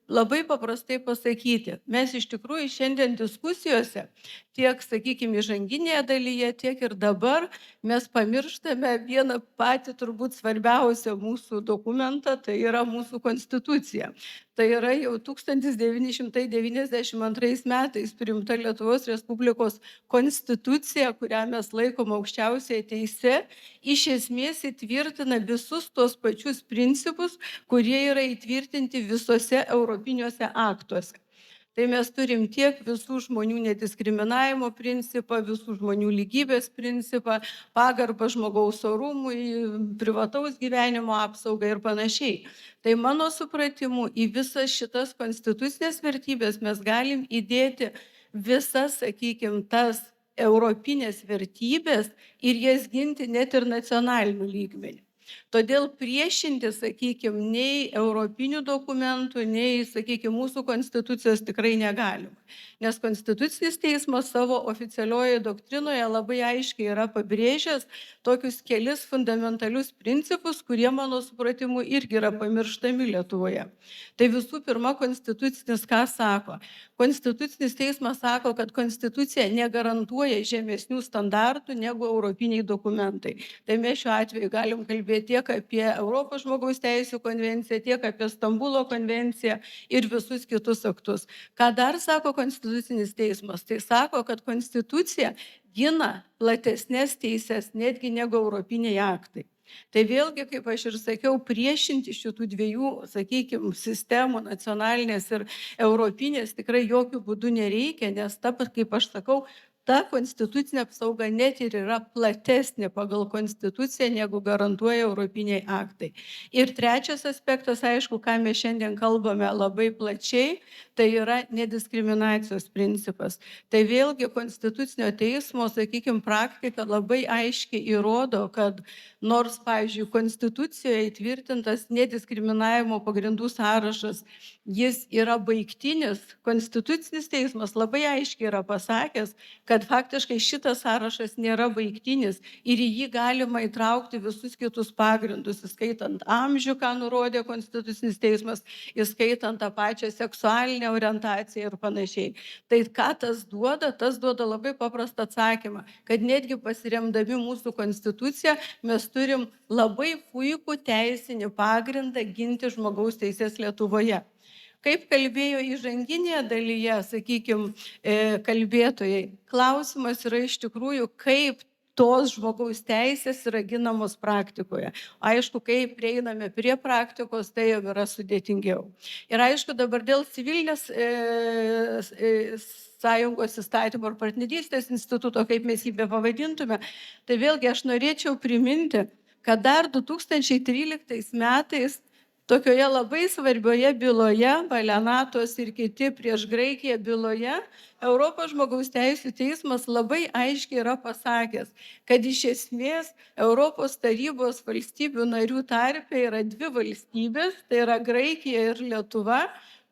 labai paprastai pasakyti. Mes iš tikrųjų šiandien diskusijose, tiek, sakykime, įžanginėje dalyje, tiek ir dabar mes pamirštame vieną patį turbūt svarbiausią mūsų dokumentą, tai yra mūsų konstitucija. Tai yra jau 1992 metais priimta Lietuvos Respublikos konstitucija, kurią mes laikom aukščiausiai teise, iš esmės įtvirtina visus tos pačius principus, kurie yra įtvirtinti visose europiniuose aktuose. Tai mes turim tiek visų žmonių nediskriminavimo principą, visų žmonių lygybės principą, pagarbą žmogaus orumui, privataus gyvenimo apsaugą ir panašiai. Tai mano supratimu, į visas šitas konstitucinės vertybės mes galim įdėti visas, sakykime, tas europinės vertybės ir jas ginti net ir nacionaliniu lygmeniu. Todėl priešinti, sakykime, nei europinių dokumentų, nei, sakykime, mūsų konstitucijos tikrai negalima. Nes Konstitucinis teismas savo oficialioje doktrinoje labai aiškiai yra pabrėžęs tokius kelis fundamentalius principus, kurie, mano supratimu, irgi yra pamirštami Lietuvoje. Tai visų pirma, Konstitucinis ką sako? Konstitucinis teismas sako, kad Konstitucija negarantuoja žemesnių standartų negu europiniai dokumentai. Tai mes šiuo atveju galim kalbėti tiek apie Europos žmogaus teisų konvenciją, tiek apie Stambulo konvenciją ir visus kitus aktus. Ką dar sako Konstitucinis teismas? Tai sako, kad Konstitucija gina platesnės teises netgi negu europiniai aktai. Tai vėlgi, kaip aš ir sakiau, priešinti šitų dviejų, sakykime, sistemų, nacionalinės ir europinės, tikrai jokių būdų nereikia, nes ta, kaip aš sakau, ta konstitucinė apsauga net ir yra platesnė pagal konstituciją, negu garantuoja europiniai aktai. Ir trečias aspektas, aišku, ką mes šiandien kalbame labai plačiai, tai yra nediskriminacijos principas. Tai vėlgi konstitucinio teismo, sakykime, praktika labai aiškiai įrodo, kad nors, pavyzdžiui, konstitucijoje įtvirtintas nediskriminavimo pagrindų sąrašas, jis yra baigtinis, Konstitucinis teismas labai aiškiai yra pasakęs, kad faktiškai šitas sąrašas nėra baigtinis ir į jį galima įtraukti visus kitus pagrindus, įskaitant amžių, ką nurodė Konstitucinis teismas, įskaitant tą pačią seksualinę orientaciją ir panašiai. Tai ką tas duoda? Tas duoda labai paprastą atsakymą, kad netgi pasiremdami mūsų konstituciją mes turim labai puikų teisinį pagrindą ginti žmogaus teisės Lietuvoje. Kaip kalbėjo įžanginėje dalyje, sakykime, kalbėtojai, klausimas yra iš tikrųjų, kaip tos žmogaus teisės yra ginamos praktikoje. Aišku, kai prieiname prie praktikos, tai jau yra sudėtingiau. Ir aišku, dabar dėl civilinės sąjungos įstatymo ar partnerystės instituto, kaip mes jį bepavadintume, tai vėlgi aš norėčiau priminti, kad dar 2013 metais tokioje labai svarbioje byloje, Valenatos ir kiti prieš Graikiją byloje, Europos žmogaus teisų teismas labai aiškiai yra pasakęs, kad iš esmės Europos tarybos valstybių narių tarpe yra dvi valstybės, tai yra Graikija ir Lietuva,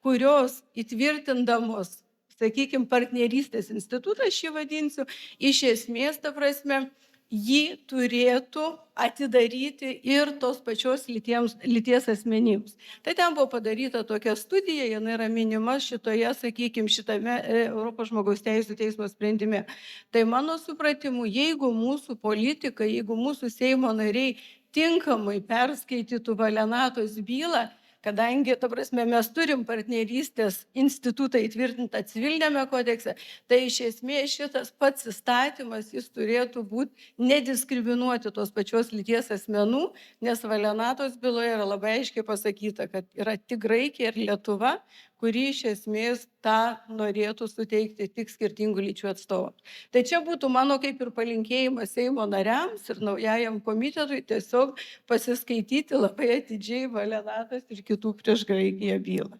kurios įtvirtindamos, sakykime, partnerystės institutą, aš jį vadinsiu, iš esmės, ta prasme, jį turėtų atidaryti ir tos pačios lyties asmenims. Tai ten buvo padaryta tokia studija, jinai yra minima šitoje, sakykime, šitame Europos žmogaus teisų teismo sprendime. Tai mano supratimu, jeigu mūsų politikai, jeigu mūsų Seimo nariai tinkamai perskaitytų Valenatos bylą, kadangi, ta prasme, mes turim partnerystės institutą įtvirtintą civilinėme kodekse, tai iš esmės šitas pats įstatymas, jis turėtų būti nediskriminuoti tos pačios lyties asmenų, nes Valenatos byloje yra labai aiškiai pasakyta, kad yra tik Graikija ir Lietuva, kuri iš esmės tą norėtų suteikti tik skirtingų lyčių atstovams. Tai čia būtų mano kaip ir palinkėjimas Seimo nariams ir naujajam komitetui tiesiog pasiskaityti labai atidžiai Valenatos ir kitų prieš Graikiją bylą.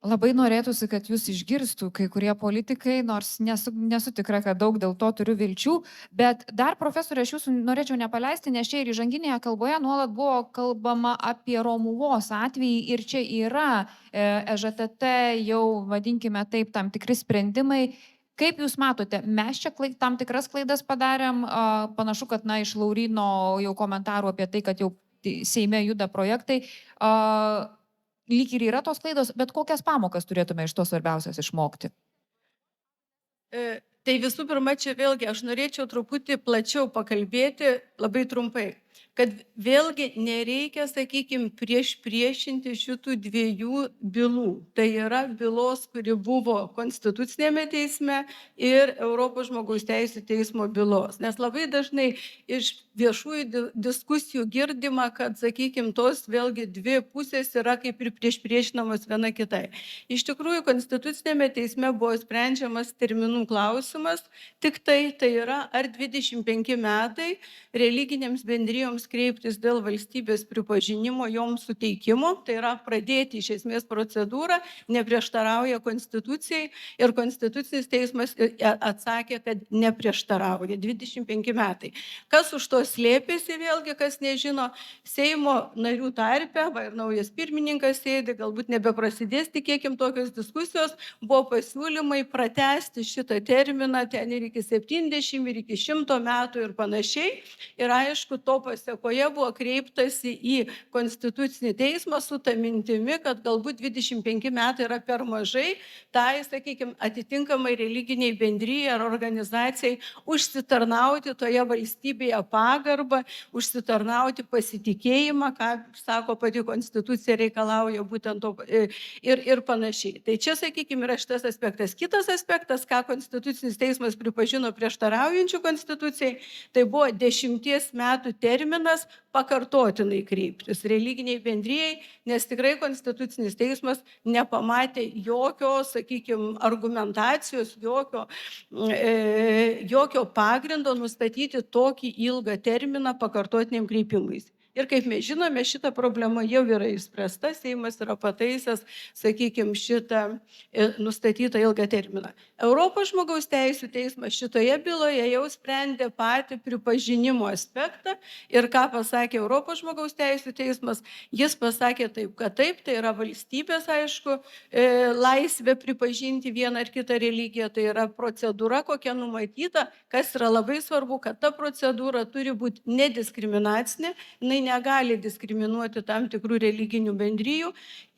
Labai norėtųsi, kad jūs išgirstų kai kurie politikai, nors nesu tikra, kad daug dėl to turiu vilčių, bet dar, profesorė, aš jūsų norėčiau nepaleisti, nes čia ir įžanginėje kalboje nuolat buvo kalbama apie Romuvos atvejį ir čia yra EŽTT jau, vadinkime taip, tam tikri sprendimai. Kaip jūs matote, mes čia tam tikras klaidas padarėm, panašu, kad iš Lauryno jau komentarų apie tai, kad jau Seime juda projektai, lyg ir yra tos klaidos, bet kokias pamokas turėtume iš to svarbiausias išmokti? Tai visų pirma, čia vėlgi aš norėčiau truputį plačiau pakalbėti, labai trumpai, kad vėlgi nereikia, sakykime, priešinti šitų dviejų bylų. Tai yra bylos, kuri buvo Konstitucinėme teisme ir Europos žmogaus teisų teismo bylos. Nes labai dažnai iš viešųjų diskusijų girdima, kad, sakykime, tos vėlgi dvi pusės yra kaip ir priešinamos viena kitai. Iš tikrųjų, Konstitucinėme teisme buvo sprendžiamas terminų klausimas, tik tai yra ar 25 metai religinėms bendrijoms kreiptis dėl valstybės pripažinimo, joms suteikimo, tai yra pradėti iš esmės procedūrą, neprieštarauja Konstitucijai ir Konstitucinis teismas atsakė, kad neprieštarauja 25 metai. Kas už to slėpėsi, vėlgi, kas nežino, Seimo narių tarpe, ir naujas pirmininkas sėdi, galbūt nebeprasidės, tikėkim, tokios diskusijos, buvo pasiūlymai pratęsti šitą terminą ten ir iki 70, ir iki 100 metų ir panašiai. Ir aišku, to pasiekoje buvo kreiptasi į Konstitucinį teismą su ta mintimi, kad galbūt 25 metai yra per mažai, tai, sakykime, atitinkamai religiniai bendrijai ar organizacijai užsitarnauti toje valstybėje pagarbą, užsitarnauti pasitikėjimą, ką, sako, pati Konstitucija reikalauja būtent to ir panašiai. Tai čia, sakykime, yra šitas aspektas. Kitas aspektas, ką Konstitucinis teismas pripažino prieštaraujančių Konstitucijai, tai buvo 10 metų terminas pakartotinai kreiptis religiniai bendrijai, nes tikrai Konstitucinis teismas nepamatė jokios, sakykime, argumentacijos, jokio pagrindo nustatyti tokį ilgą terminą pakartotiniam kreipimuisi. Ir kaip mes žinome, šita problema jau yra išspręsta, Seimas yra pataisęs, sakykime, šitą nustatytą ilgą terminą. Europos žmogaus teisų teismas šitoje byloje jau sprendė patį pripažinimo aspektą ir ką pasakė Europos žmogaus teisų teismas, jis pasakė taip, kad taip, tai yra valstybės, aišku, laisvė pripažinti vieną ar kitą religiją, tai yra procedūra, kokia numatyta, kas yra labai svarbu, kad ta procedūra turi būti nediskriminacinė, jinai negali diskriminuoti tam tikrų religinių bendrijų.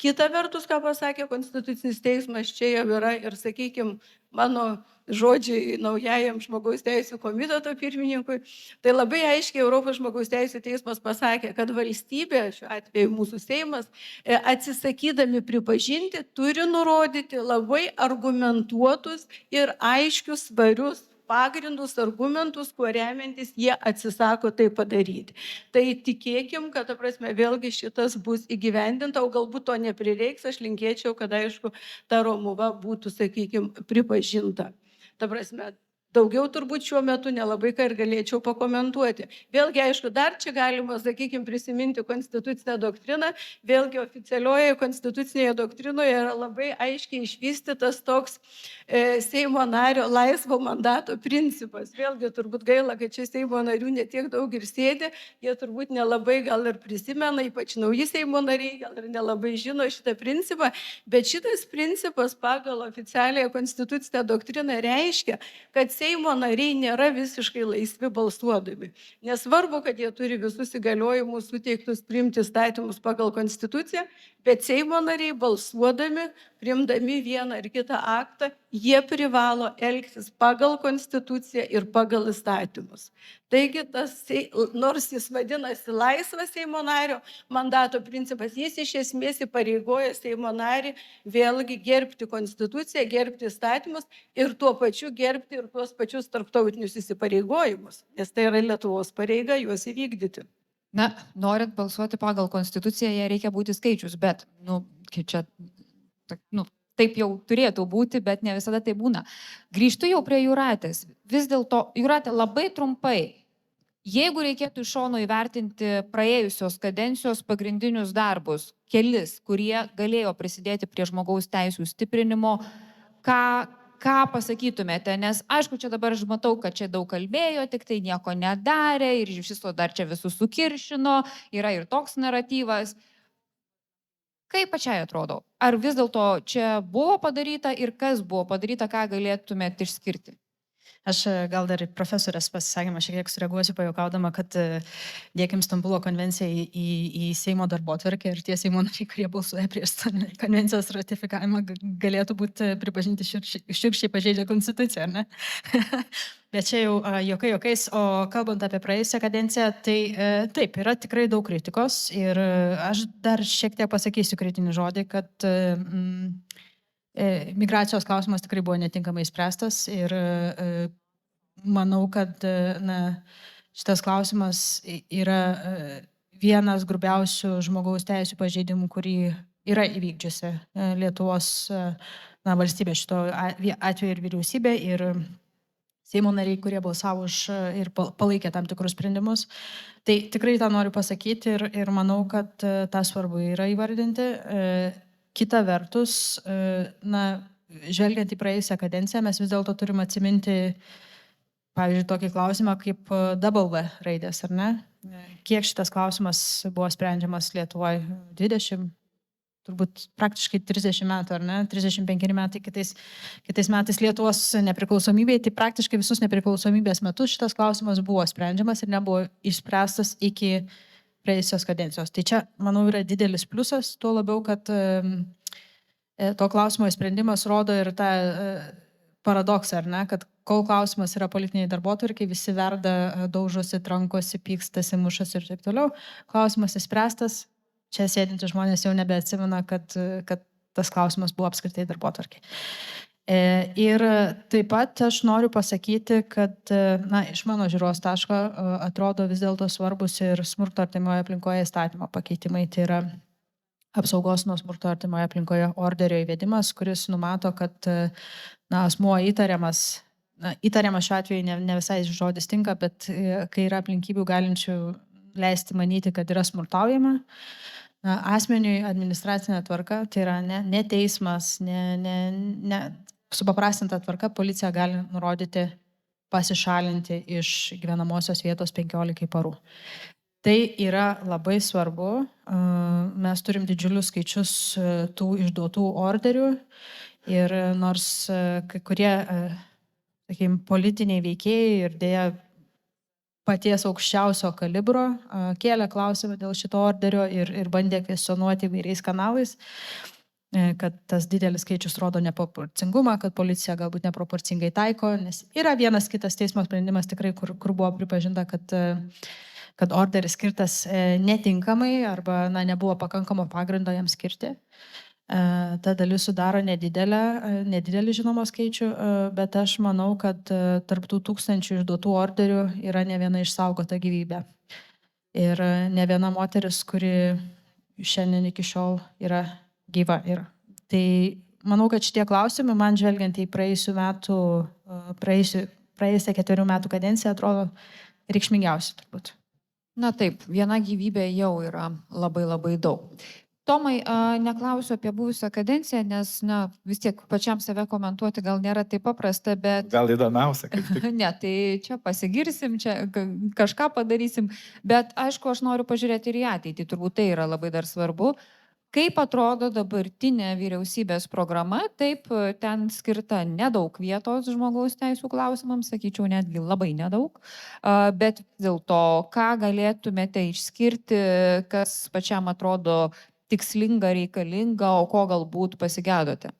Kita vertus, ką pasakė Konstitucinis teismas, čia jau yra ir, sakykime, mano žodžiai naujajam žmogaus teisų komiteto pirmininkui, tai labai aiškiai Europos žmogaus teisų teismas pasakė, kad valstybė, šiuo atveju mūsų Seimas, atsisakydami pripažinti, turi nurodyti labai argumentuotus ir aiškius, svarius pagrindus, argumentus, kuo remiantis jie atsisako tai padaryti. Tai tikėkim, kad, ta prasme, vėlgi šitas bus įgyvendinta, o galbūt to neprireiks, aš linkėčiau, kad, aišku, ta Romuva būtų, sakykime, pripažinta. Ta prasme, daugiau turbūt šiuo metu nelabai ką ir galėčiau pakomentuoti. Vėlgi, aišku, dar čia galima, sakykime, prisiminti konstitucinę doktriną. Vėlgi, oficialioje konstitucinėje doktrinoje yra labai aiškiai išvystytas toks Seimo nario laisvo mandato principas. Vėlgi, turbūt gaila, kad čia Seimo narių netiek daug ir sėdi, jie turbūt nelabai gal ir prisimena, ypač nauji Seimo nariai, gal ir nelabai žino šitą principą, bet šitas principas pagal oficialiąją konstitucinę doktriną reiškia, kad Seimo nariai nėra visiškai laisvi balsuodami. Nesvarbu, kad jie turi visus įgaliojimus suteiktus priimti įstatymus pagal konstituciją, bet Seimo nariai balsuodami, priimdami vieną ar kitą aktą, jie privalo elgtis pagal konstituciją ir pagal įstatymus. Taigi, nors jis vadinasi laisvas Seimo nario mandato principas, jis iš esmės įpareigoja Seimo narį vėlgi gerbti konstituciją, gerbti įstatymus ir tuo pačiu gerbti ir tuos pačius tarptautinius įsipareigojimus, nes tai yra Lietuvos pareiga juos įvykdyti. Na, norint balsuoti pagal konstituciją, jie reikia būti skaičius, bet, taip jau turėtų būti, bet ne visada tai būna. Grįžtu jau prie Jūratės. Vis dėlto, Jūratė, labai trumpai, jeigu reikėtų iš šono įvertinti praėjusios kadencijos pagrindinius darbus, kelis, kurie galėjo prisidėti prie žmogaus teisų stiprinimo, ką pasakytumėte? Nes aišku, čia dabar aš matau, kad čia daug kalbėjo, tik tai nieko nedarė ir iš viso dar čia visus sukiršino, yra ir toks naratyvas. Kaip pačiai atrodo? Ar vis dėlto čia buvo padaryta ir kas buvo padaryta, ką galėtumėte išskirti? Aš gal dar į profesorės pasisakymą šiek tiek sureaguosiu pajuokaudama, kad dėkim Stambulo konvenciją į Seimo darbotvarkę ir tie Seimo nariai, kurie balsuoja prieš konvencijos ratifikavimą, galėtų būti pripažinti šiurkščiai pažeidę konstituciją, ar ne? Bet čia jau juokai juokais, o kalbant apie praėjusią kadenciją, tai taip, yra tikrai daug kritikos ir aš dar šiek tiek pasakysiu kritinį žodį, kad migracijos klausimas tikrai buvo netinkamai spręstas ir manau, kad šitas klausimas yra vienas grubiausių žmogaus teisų pažeidimų, kurį yra įvykdžiusi Lietuvos valstybė, šito atveju ir vyriausybė, ir Seimo nariai, kurie balsavo už ir palaikė tam tikrus sprendimus. Tai tikrai tą noriu pasakyti ir manau, kad tą svarbu yra įvardinti. Kita vertus, žvelgiant į praėjusią kadenciją, mes vis dėlto turim atsiminti, pavyzdžiui, tokį klausimą kaip W raidės, ar ne? Kiek šitas klausimas buvo sprendžiamas Lietuvoje? 20, turbūt praktiškai 30 metų, ar ne? 35 metai kitais metais Lietuvos nepriklausomybėje, tai praktiškai visus nepriklausomybės metus šitas klausimas buvo sprendžiamas ir nebuvo išspręstas iki praėjusios kadencijos. Tai čia, manau, yra didelis pliusas, tuo labiau, kad to klausimo sprendimas rodo ir tą paradoksą, ar ne, kad kol klausimas yra politiniai darbotvarkiai, visi verda, daužosi, trankosi, pykstasi, mušasi ir taip toliau. Klausimas įspręstas, čia sėdinti žmonės jau nebeatsimena, kad tas klausimas buvo apskritai darbotvarkiai. Ir taip pat aš noriu pasakyti, kad iš mano žiūros taško atrodo vis dėlto svarbus ir smurto artimoje aplinkoje įstatymo pakeitimai. Tai yra apsaugos nuo smurto artimoje aplinkoje orderio įvedimas, kuris numato, kad asmuo įtariamas šiuo atveju ne visai žodis tinka, bet kai yra aplinkybių galinčių leisti manyti, kad yra smurtaujama. Asmeniui administracinė tvarka, tai yra ne teismas, ne supaprastinta tvarka, policija gali nurodyti pasišalinti iš gyvenamosios vietos 15 parų. Tai yra labai svarbu. Mes turim didžiulius skaičius tų išduotų orderių ir nors kai kurie, sakykime, politiniai veikėjai ir dėja paties aukščiausio kalibro kėlė klausimą dėl šito orderio ir bandė kvestionuoti įvairiais kanalais, kad tas didelis skaičius rodo neproporcingumą, kad policija galbūt neproporcingai taiko, nes yra vienas kitas teismo sprendimas tikrai, kur buvo pripažinta, kad orderis skirtas netinkamai arba nebuvo pakankamo pagrindo jam skirti. Ta dalis sudaro nedidelį žinomą skaičių, bet aš manau, kad tarp tų tūkstančių išduotų orderių yra ne viena išsaugota gyvybė. Ir ne viena moteris, kuri šiandien iki šiol yra gyva. Tai manau, kad šitie klausimai, man žvelgiant į praėjusią 4 metų kadenciją, atrodo reikšmingiausi turbūt. Na taip, viena gyvybė jau yra labai labai daug. Tomai, neklausiu apie buvusią kadenciją, nes vis tiek pačiam save komentuoti gal nėra taip paprasta, bet... Gal įdomiausia, kaip tik. Ne, tai čia pasigirsim, čia kažką padarysim, bet aišku, aš noriu pažiūrėti ir į ateitį, turbūt tai yra labai dar svarbu. Kaip atrodo dabartinė vyriausybės programa, taip, ten skirta nedaug vietos žmogaus teisų klausimams, sakyčiau, netgi labai nedaug, bet dėl to, ką galėtumėte išskirti, kas pačiam atrodo tikslinga, reikalinga, o ko galbūt pasigėdote?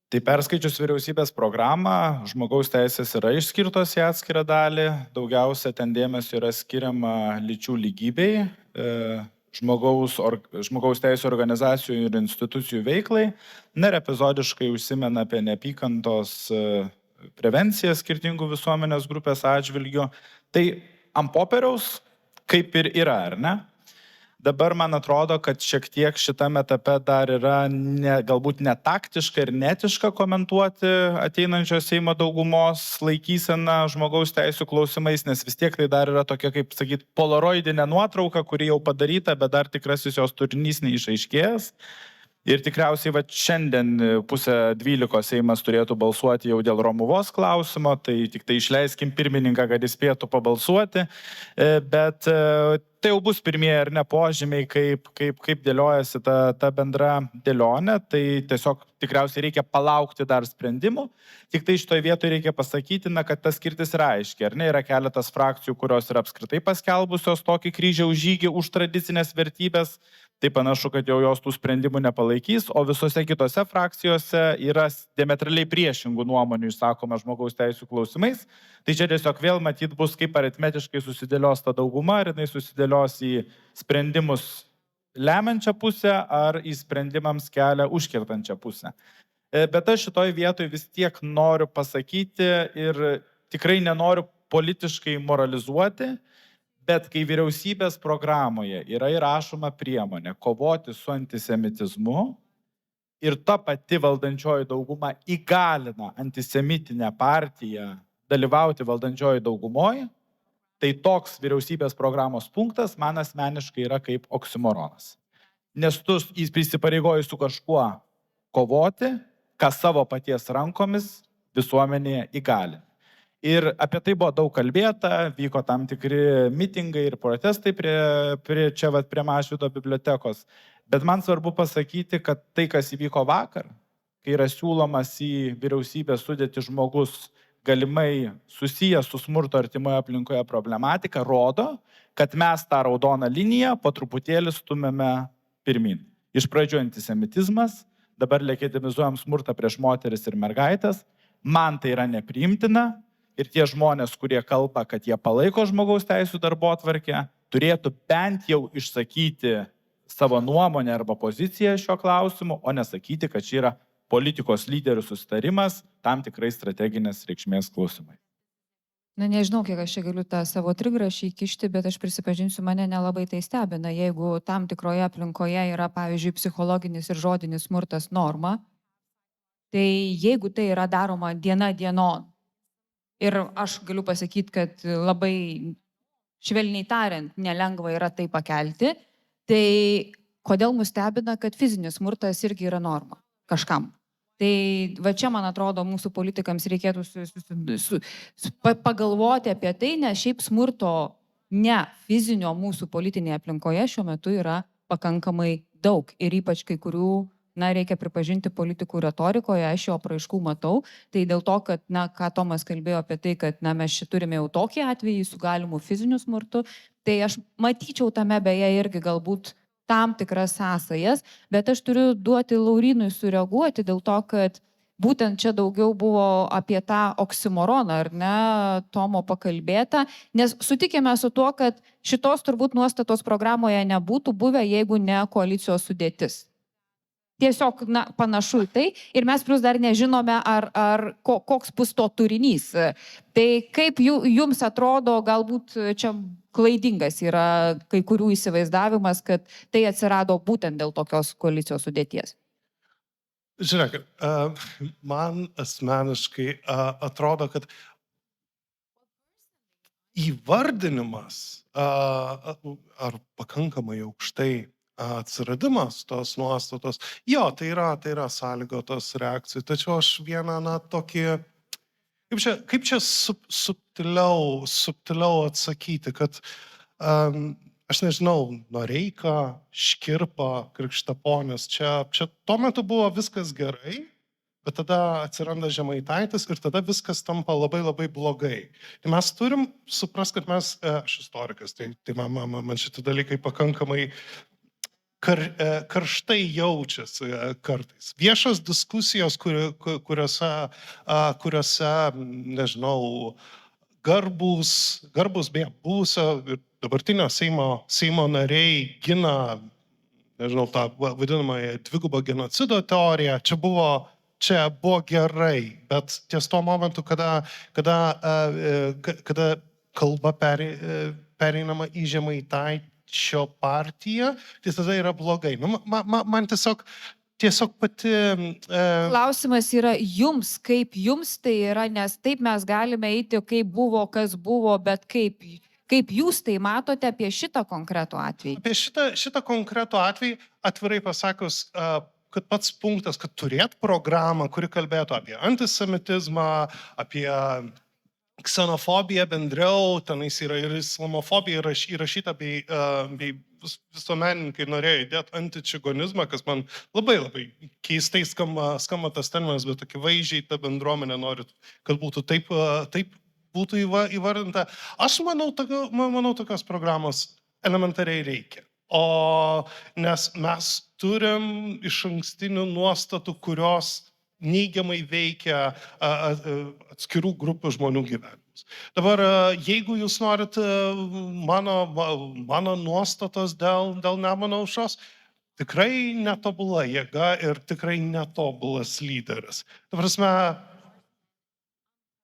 Tai perskaičius vyriausybės programą, žmogaus teisės yra išskirtos į atskirą dalį, daugiausia ten dėmesio yra skiriama lyčių lygybei, žmogaus teisų organizacijų ir institucijų veiklai, ir epizodiškai užsimena apie neapykantos prevenciją skirtingų visuomenės grupės atžvilgių. Tai ant popieriaus kaip ir yra, ar ne? Dabar man atrodo, kad šiek tiek šitame etape dar yra galbūt netaktiška ir netiška komentuoti ateinančios Seimo daugumos laikyseną žmogaus teisų klausimais, nes vis tiek tai dar yra tokia, kaip sakyt, polaroidinė nuotrauka, kuri jau padaryta, bet dar tikrasis jos turinys neišaiškėjęs. Ir tikriausiai šiandien 11:30 Seimas turėtų balsuoti jau dėl Romuvos klausimo, tai tik tai išleiskim pirmininką, kad jis spėtų pabalsuoti, bet tai jau bus pirmieji ar ne požymiai, kaip dėliojasi ta bendra dėlionė, tai tiesiog tikriausiai reikia palaukti dar sprendimų. Tik tai šitoje vietoje reikia pasakyti, kad tas skirtis yra aiški, ar ne, yra keletas frakcijų, kurios yra apskritai paskelbusios tokį kryžiaus žygį už tradicinės vertybės, tai panašu, kad jau jos tų sprendimų nepalaikys, o visose kitose frakcijose yra diametraliai priešingų nuomonių išsakoma žmogaus teisų klausimais. Tai čia tiesiog vėl matyt bus, kaip aritmetiškai susidėlios ta dauguma, ar jinai susidėlios į sprendimus lemiančią pusę, ar į sprendimams kelią užkirtančią pusę. Bet aš šitoj vietoj vis tiek noriu pasakyti ir tikrai nenoriu politiškai moralizuoti, bet kai vyriausybės programoje yra įrašoma priemonė kovoti su antisemitizmu ir ta pati valdančioji dauguma įgalina antisemitinę partiją dalyvauti valdančioji daugumoje, tai toks vyriausybės programos punktas man asmeniškai yra kaip oksimoronas. Nes tu įsipareigoji su kažkuo kovoti, kas savo paties rankomis visuomenėje įgalina. Ir apie tai buvo daug kalbėta, vyko tam tikri mitingai ir protestai prie Mažvydo bibliotekos. Bet man svarbu pasakyti, kad tai, kas įvyko vakar, kai yra siūlomas į vyriausybę sudėti žmogus galimai susijęs su smurto artimoje aplinkoje problematika, rodo, kad mes tą raudoną liniją po truputėlį stumėme pirmin. Iš pradžių antisemitizmas, dabar legitimizuojam smurtą prieš moteris ir mergaitės. Man tai yra nepriimtina. Ir tie žmonės, kurie kalba, kad jie palaiko žmogaus teisų darbotvarkę, turėtų bent jau išsakyti savo nuomonę arba poziciją šio klausimu, o nesakyti, kad čia yra politikos lyderių susitarimas tam tikrai strateginės reikšmės klausimai. Na, nežinau, kiek aš čia galiu tą savo trigrašį įkišti, bet aš prisipažinsiu, mane nelabai tai stebina. Jeigu tam tikroje aplinkoje yra, pavyzdžiui, psichologinis ir žodinis smurtas norma, tai jeigu tai yra daroma diena dienon, ir aš galiu pasakyti, kad labai švelniai tariant, nelengva yra tai pakelti, tai kodėl mus stebina, kad fizinis smurtas irgi yra norma kažkam. Tai va čia, man atrodo, mūsų politikams reikėtų pagalvoti apie tai, nes šiaip smurto ne fizinio mūsų politinėje aplinkoje šiuo metu yra pakankamai daug ir ypač kai kurių, reikia pripažinti politikų retorikoje, aš jo apraiškų matau, tai dėl to, kad, ką Tomas kalbėjo apie tai, kad, mes šį turime jau tokį atvejį su galimu fiziniu smurtu, tai aš matyčiau tame beje irgi galbūt tam tikras sąsajas, bet aš turiu duoti Laurynui sureaguoti dėl to, kad būtent čia daugiau buvo apie tą oksimoroną, ar ne, Tomo pakalbėta, nes sutikime su tuo, kad šitos turbūt nuostatos programoje nebūtų buvę, jeigu ne koalicijos sudėtis. Tiesiog, panašu į tai ir mes plus dar nežinome, koks bus to turinys. Tai kaip jums atrodo, galbūt čia klaidingas yra kai kurių įsivaizdavimas, kad tai atsirado būtent dėl tokios koalicijos sudėties? Žiūrėkit, man asmeniškai atrodo, kad įvardinimas ar pakankamai aukštai atsiradimas tos nuostatos, jo, tai yra sąlygotos reakcijų, tačiau aš vieną, tokį, kaip čia subtiliau atsakyti, kad aš nežinau, Noreika, Škirpa, Krikštaponis, čia tuo metu buvo viskas gerai, bet tada atsiranda Žemaitaitis ir tada viskas tampa labai labai blogai. Tai mes turim suprasti, kad mes, aš istorikas, tai man šitie dalykai pakankamai karštai jaučiasi kartais. Viešos diskusijos, kuriuose, nežinau, garbus beje, buvusio ir dabartinio Seimo nariai gina, nežinau, tą vadinamąją dvigubą genocido teoriją. Čia buvo gerai, bet ties tuo momentu, kada kalba pereinama į Žemaitaičio partiją, tai tada yra blogai. Man tiesiog pati... Klausimas yra jums, kaip jums tai yra, nes taip mes galime eiti, kaip buvo, kas buvo, bet kaip jūs tai matote apie šitą konkretų atvejį? Apie šitą konkretų atvejį, atvirai pasakius, kad pats punktas, kad turėt programą, kuri kalbėtų apie antisemitizmą, apie ksenofobiją bendriau, tenais yra ir islamofobija įrašyta, bei visuomenininkai norėjo įdėti antičigonizmą, kas man labai labai keistai skamba tas terminas, bet akivaizdžiai ta bendruomenė nori, kad būtų taip būtų įvardinta. Aš manau, tokios programos elementariai reikia. Nes mes turim išankstinių nuostatų, kurios neigiamai veikia atskirų grupių žmonių gyvenimus. Dabar, jeigu jūs norit mano nuostatos dėl Nemuno aušros, tikrai netobula jėga ir tikrai netobulas lyderis.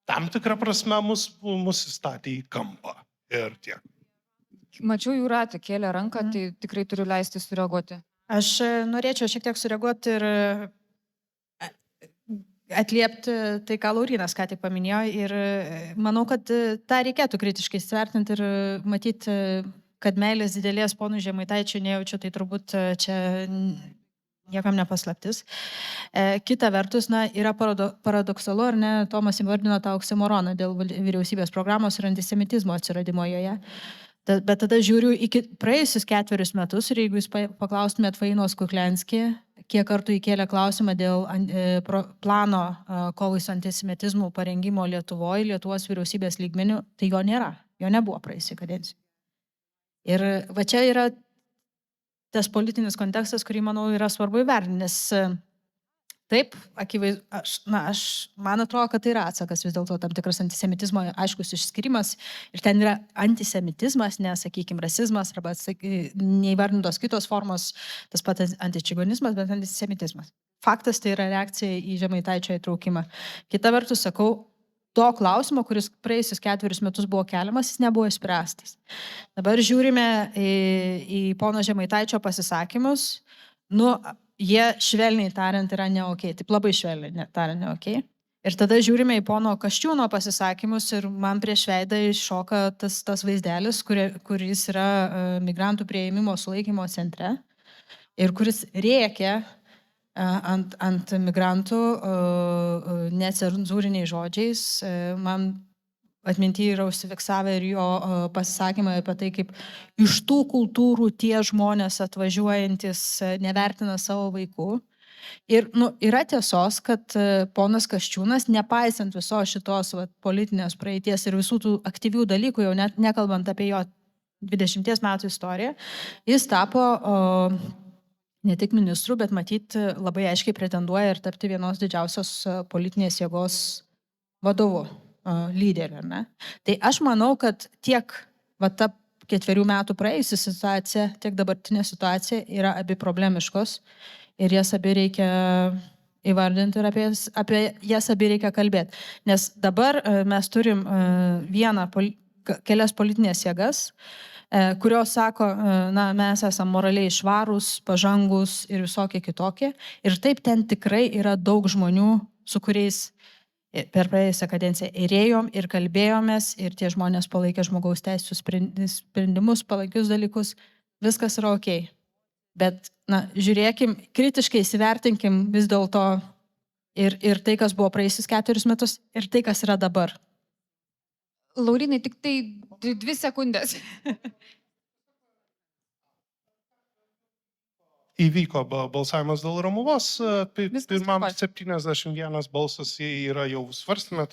Tam tikrą prasme mus įstatė į kampą ir tiek. Mačiau, Jūratė kėlė ranką, tai tikrai turiu leisti sureaguoti. Aš norėčiau šiek tiek sureaguoti ir atliepti tai, ką Laurynas ką tik paminėjo. Ir manau, kad tą reikėtų kritiškai įvertinti ir matyti, kad meilės didelės ponui Žemaitaičiui nejaučiu, tai turbūt čia niekam nepaslaptis. Kita vertus, yra paradoksalu, ar ne, Tomas įvardino tą oksimoroną dėl vyriausybės programos ir antisemitizmo atsiradimo joje. Bet tada žiūriu iki praėjusius 4 metus ir jeigu jūs paklaustumėt Fainos Kuklianski, kiek kartų įkėlė klausimą dėl plano kovai su antisemitizmu parengimo Lietuvos vyriausybės lygmenių, tai jo nėra, jo nebuvo praėjusią kadenciją. Ir va čia yra tas politinis kontekstas, kurį, manau, yra svarbu įvertinti, nes taip, man atrodo, kad tai yra atsakas vis dėlto tam tikras antisemitizmo aiškus išskirimas ir ten yra antisemitizmas, nesakykime, rasizmas arba neįvardintos kitos formos, tas pats antičigonizmas, bet antisemitizmas. Faktas tai yra reakcija į Žemaitaičio įtraukimą. Kita vertus, sakau, to klausimo, kuris praėjusius 4 metus buvo keliamas, jis nebuvo išspręstas. Dabar žiūrime į pono Žemaitaičio pasisakymus, jie švelniai tariant yra neokiai, taip labai švelniai tariant neokiai. Ir tada žiūrime į pono Kasčiūno pasisakymus ir man prieš veidą iššoka tas vaizdelis, kuris yra migrantų prieimimo sulaikymo centre ir kuris rėkia ant migrantų necenzūriniais žodžiais. Man atminty yra užsifiksavę ir jo pasisakymai apie tai, kaip iš tų kultūrų tie žmonės atvažiuojantis nevertina savo vaikų. Ir yra tiesos, kad ponas Kasčiūnas, nepaisant viso šitos politinės praeities ir visų tų aktyvių dalykų, jau net nekalbant apie jo 20 metų istoriją, jis tapo ne tik ministru, bet matyt labai aiškiai pretenduoja ir tapti vienos didžiausios politinės jėgos vadovu, lyderiu. Ne? Tai aš manau, kad tiek ta 4 metų praėjusi situacija, tiek dabartinė situacija yra abi problemiškos. Ir jas abi reikia įvardinti ir apie jas abi reikia kalbėti. Nes dabar mes turim kelias politinės jėgas, kurios sako, mes esame moraliai švarūs, pažangus ir visokie kitokie. Ir taip ten tikrai yra daug žmonių, su kuriais per praėjusią kadenciją ir ėjom, ir kalbėjomės, ir tie žmonės palaikė žmogaus teisų sprendimus, palaikius dalykus. Viskas yra ok. Bet, žiūrėkim, kritiškai įsivertinkim vis dėlto ir tai, kas buvo praėjusius 4 metus, ir tai, kas yra dabar. Laurinai, tik tai 2 sekundės. Įvyko balsavimas dėl Romuvos, pirmam 71 balsas yra jau svarstame,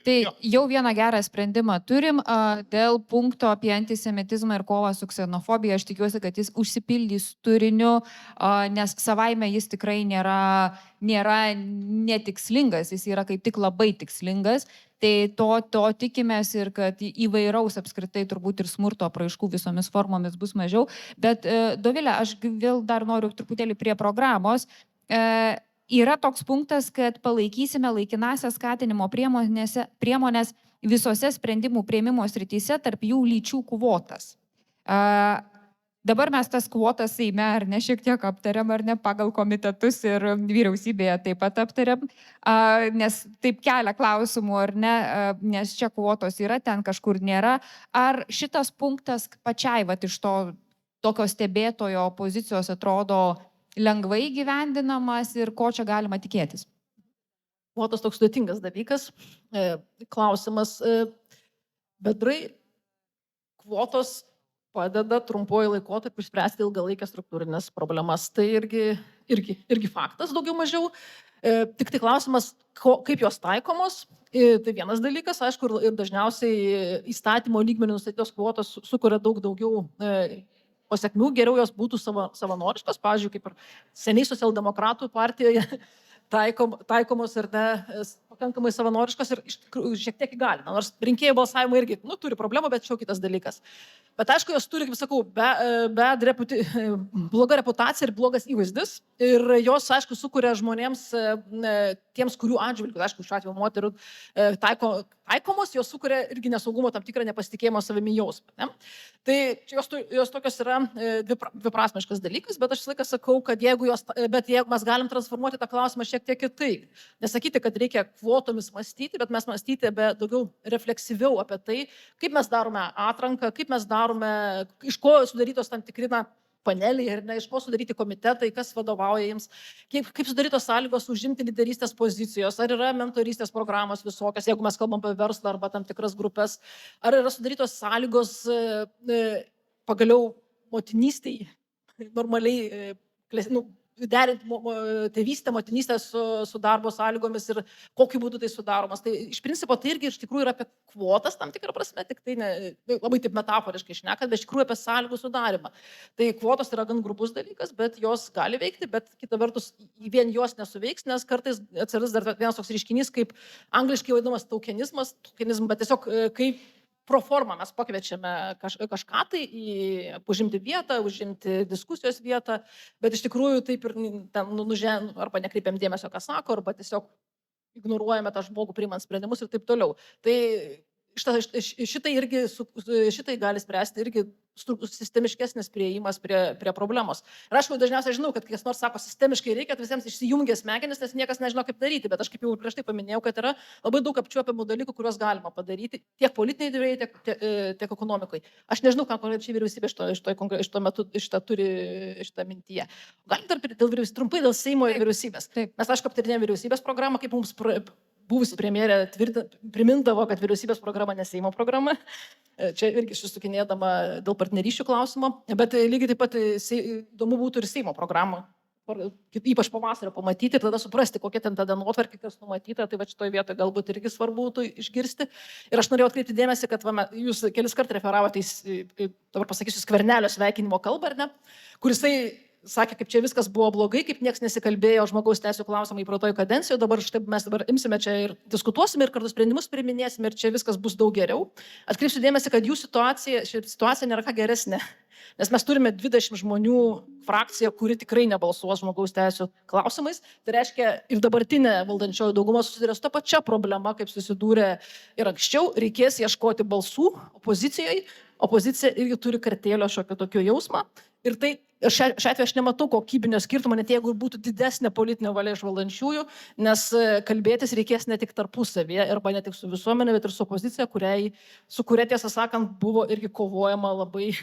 Tai jau vieną gerą sprendimą turim dėl punkto apie antisemitizmą ir kovą su ksenofobija. Aš tikiuosi, kad jis užsipildys turiniu, nes savaime jis tikrai nėra netikslingas, jis yra kaip tik labai tikslingas. Tai to tikimės ir kad įvairaus apskritai turbūt ir smurto apraiškų visomis formomis bus mažiau. Bet Dovilė, aš vėl dar noriu truputėlį prie programos. Yra toks punktas, kad palaikysime laikinasias skatinimo priemonės visose sprendimų priėmimo srityse, tarp jų lyčių kvotas. Dabar mes tas kvotas Seime ar ne šiek tiek aptariam, ar ne, pagal komitetus ir vyriausybėje taip pat aptariam, nes taip kelia klausimų, ar ne, nes čia kvotos yra, ten kažkur nėra. Ar šitas punktas pačiai iš to tokio stebėtojo pozicijos atrodo lengvai gyvendinamas ir ko čia galima tikėtis? Kvotos toks sudėtingas dalykas. Klausimas. Bendrai kvotos padeda trumpuoju laikotarpiu spręsti ilgalaikės struktūrinės problemas. Tai irgi faktas daugiau mažiau. Tik tai klausimas, kaip jos taikomos. Tai vienas dalykas, aišku, ir dažniausiai įstatymo lygmenių nustatytos kvotos sukuria daugiau pasiekmių, geriau jos būtų savanoriškos, pavyzdžiui, kaip ir seniai socialdemokratų partijoje taikomos ir pakankamai savanoriškos ir iš tikrųjų šiek tiek įgalina. Nors rinkėjų balsavimai irgi turi problemų, bet čia kitas dalykas. Bet aišku, jos turi, kaip sakau, bloga reputacija ir blogas įvaizdis. Ir jos, aišku, sukuria žmonėms, tiems, kurių atžvilgių, aišku, šiuo atveju moterų taikomos, jos sukuria irgi nesaugumo tam tikrą nepasitikėjimo savimi jausmą. Tai jos tokios yra dviprasmiškas dalykas, bet aš visą laiką sakau, kad jeigu mes galim transformuoti tą klausimą šiek tiek kitaip. Nesakyti, kad reikia kvotomis mąstyti, bet mes mąstyti daugiau refleksyviau apie tai, kaip mes darome atranką, kaip mes darome, iš ko sudarytos tam tikri paneliai, iš ko sudaryti komitetai, kas vadovauja jiems, kaip sudarytos sąlygos užimti lyderystės pozicijos, ar yra mentorystės programos visokios, jeigu mes kalbam apie verslą arba tam tikras grupės, ar yra sudarytos sąlygos pagaliau motinystėj normaliai derinti tėvystę, motinystę su darbo sąlygomis ir kokiu būdu tai sudaromas. Tai iš principo tai irgi iš tikrųjų yra apie kvotas tam tikrą prasme, tik tai labai taip metaforiškai šnekant, bet iš tikrųjų apie sąlygų sudarimą. Tai kvotos yra gan grubus dalykas, bet jos gali veikti, bet kita vertus vien jos nesuveiks, nes kartais atsiras dar vienas toks reiškinys, kaip angliškai vadinamas tokenizmas, bet tiesiog kaip pro formą mes pakviečiame kažką tai užimti vietą, užimti diskusijos vietą, bet iš tikrųjų taip ir arba nekreipiam dėmesio, ką sako, arba tiesiog ignoruojame tą žmogų priimant sprendimus ir taip toliau. Tai šitai irgi šitai gali spręsti irgi sistemiškesnis prieimas prie problemos. Ir aš dažniausiai žinau, kad kas nors sako, sistemiškai reikia, kad visiems išsijungia smegenis, nes niekas nežino, kaip daryti, bet aš kaip jau prieš tai paminėjau, kad yra labai daug apčiuopiamų dalykų, kuriuos galima padaryti tiek politiniai dėrėjai, tiek ekonomikai. Aš nežinau, ką konkrečiai vyriausybė šito metu turi šitą mintyje. Galim dar trumpai dėl Seimo ir vyriausybės. Mes, aišku, aptarinėjome vyriausybės programą, kaip mums buvusi premjerė primindavo, kad vyriausybės programa ne Seimo programa. Čia irgi susisukinėdama dėl partnerysčių klausimo, bet lygiai taip pat įdomu būtų ir Seimo programą, ypač pavasario pamatyti ir tada suprasti, kokia ten tada nuotvarkė, kas numatyta, tai va šitoje vietoje galbūt irgi svarbu būtų išgirsti. Ir aš norėjau atkreipti dėmesį, kad jūs kelis kart referavote, dabar pasakysiu, Skvernelio sveikinimo kalbą, ar ne, kurisai sakė, kaip čia viskas buvo blogai, kaip niekas nesikalbėjo žmogaus teisų klausimai praeitoje kadencijoje, dabar štai mes dabar imsime čia ir diskutuosime ir kartu sprendimus priiminėsime ir čia viskas bus daug geriau. Atkreipsiu dėmesį, kad jų situacija nėra ką geresnė, nes mes turime 20 žmonių frakciją, kuri tikrai nebalsuos žmogaus teisų klausimais. Tai reiškia, ir dabartinė valdančioji dauguma susiduria su ta pačia problema, kaip susidūrė ir anksčiau, reikės ieškoti balsų opozicijoje. Opozicija irgi turi kartėlio šiokio tokio jausmą. Ir tai šiuo atveju aš nematau kokybinio skirtumo, net jeigu būtų didesnė politinė valia iš valdančiųjų, nes kalbėtis reikės ne tik tarpusavėje, arba ne tik su visuomenė, bet ir su opozicija, su kuria, tiesą sakant, buvo irgi kovojama labai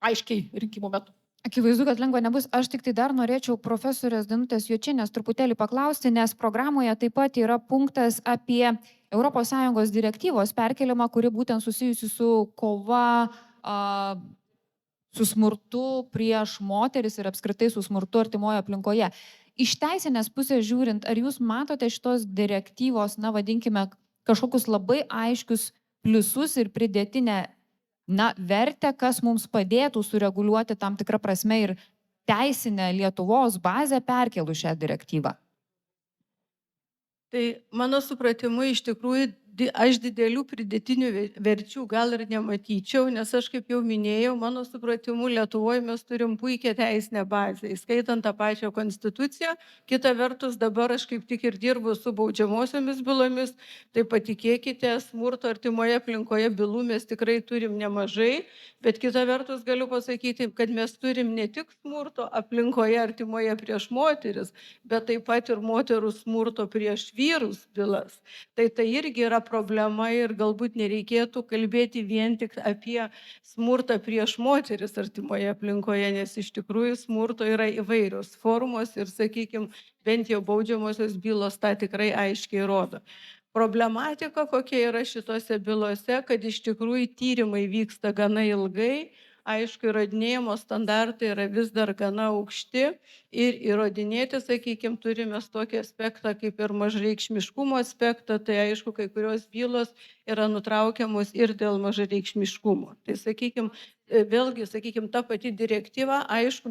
aiškiai rinkimų metu. Akivaizdu, kad lengva nebus. Aš tik tai dar norėčiau profesorės Danutės Jočienės truputėlį paklausti, nes programoje taip pat yra punktas apie ES direktyvos perkeliamą, kuri būtent susijusi su kova su smurtu prieš moteris ir apskritai su smurtu artimoje aplinkoje. Iš teisinės pusės žiūrint, ar jūs matote šitos direktyvos, vadinkime, kažkokius labai aiškius pliusus ir pridėtinę vertę, kas mums padėtų sureguliuoti tam tikrą prasme ir teisinę Lietuvos bazę perkelų šią direktyvą? Tai mano supratimu iš tikrųjų aš didelių pridėtinių verčių gal ir nematyčiau, nes aš kaip jau minėjau, mano supratimu Lietuvoje mes turim puikią teisinę bazę, įskaitant tą pačią konstituciją. Kita vertus, dabar aš kaip tik ir dirbu su baudžiamosiomis bylomis, tai patikėkite, smurto artimoje aplinkoje bylų mes tikrai turim nemažai, bet kita vertus galiu pasakyti, kad mes turim ne tik smurto aplinkoje artimoje prieš moteris, bet taip pat ir moterų smurto prieš vyrus bylas. Tai irgi yra problema ir galbūt nereikėtų kalbėti vien tik apie smurtą prieš moteris artimoje aplinkoje, nes iš tikrųjų smurto yra įvairios formos ir, sakykime, bent jau baudžiamosios bylos tą tikrai aiškiai rodo. Problematika kokia yra šitose bylose, kad iš tikrųjų tyrimai vyksta gana ilgai, aišku, įrodinėjimo standartai yra vis dar gana aukšti ir įrodinėti, sakykime, turime tokį aspektą kaip ir mažareikšmiškumo aspektą, tai aišku, kai kurios bylos yra nutraukiamos ir dėl mažareikšmiškumo. Tai, sakykime, vėlgi, sakykime, ta pati direktyva, aišku,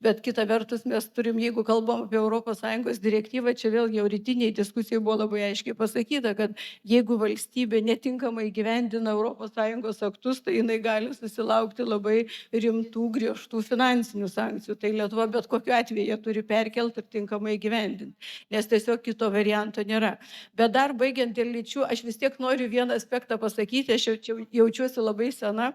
bet kita vertus mes turim, jeigu kalbam apie ES direktyvą, čia vėlgi jau rytiniai diskusijai buvo labai aiškiai pasakyta, kad jeigu valstybė netinkamai gyvendina ES aktus, tai jinai gali susilaukti labai rimtų, griežtų finansinių sankcijų. Tai Lietuva bet kokiu atveju jie turi perkelti ir tinkamai gyvendinti, nes tiesiog kito varianto nėra. Bet dar baigiant dėl lyčių, aš vis tiek noriu vieną aspektą pasakyti, aš jaučiuosi labai sena,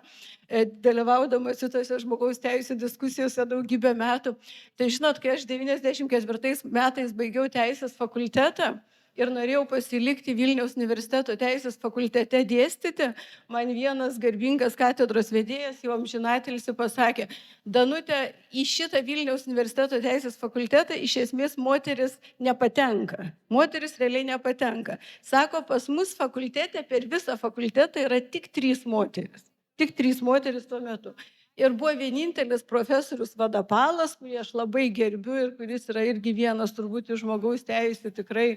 dalyvaudama šitose žmogaus teisų diskusijose daugybę metų. Tai žinot, kai aš 94 metais baigiau teisės fakultetą ir norėjau pasilikti Vilniaus universiteto teisės fakultete dėstyti, man vienas garbingas katedros vedėjas, jau amžinatilsį, pasakė: Danute, į šitą Vilniaus universiteto teisės fakultetą iš esmės moteris nepatenka. Moteris realiai nepatenka. Sako, pas mus fakultete, per visą fakultetą yra tik 3 moteris. Tik 3 moteris tuo metu. Ir buvo vienintelis profesorius Vadapalas, kurį aš labai gerbiu ir kuris yra irgi vienas turbūt iš žmogaus teisų tikrai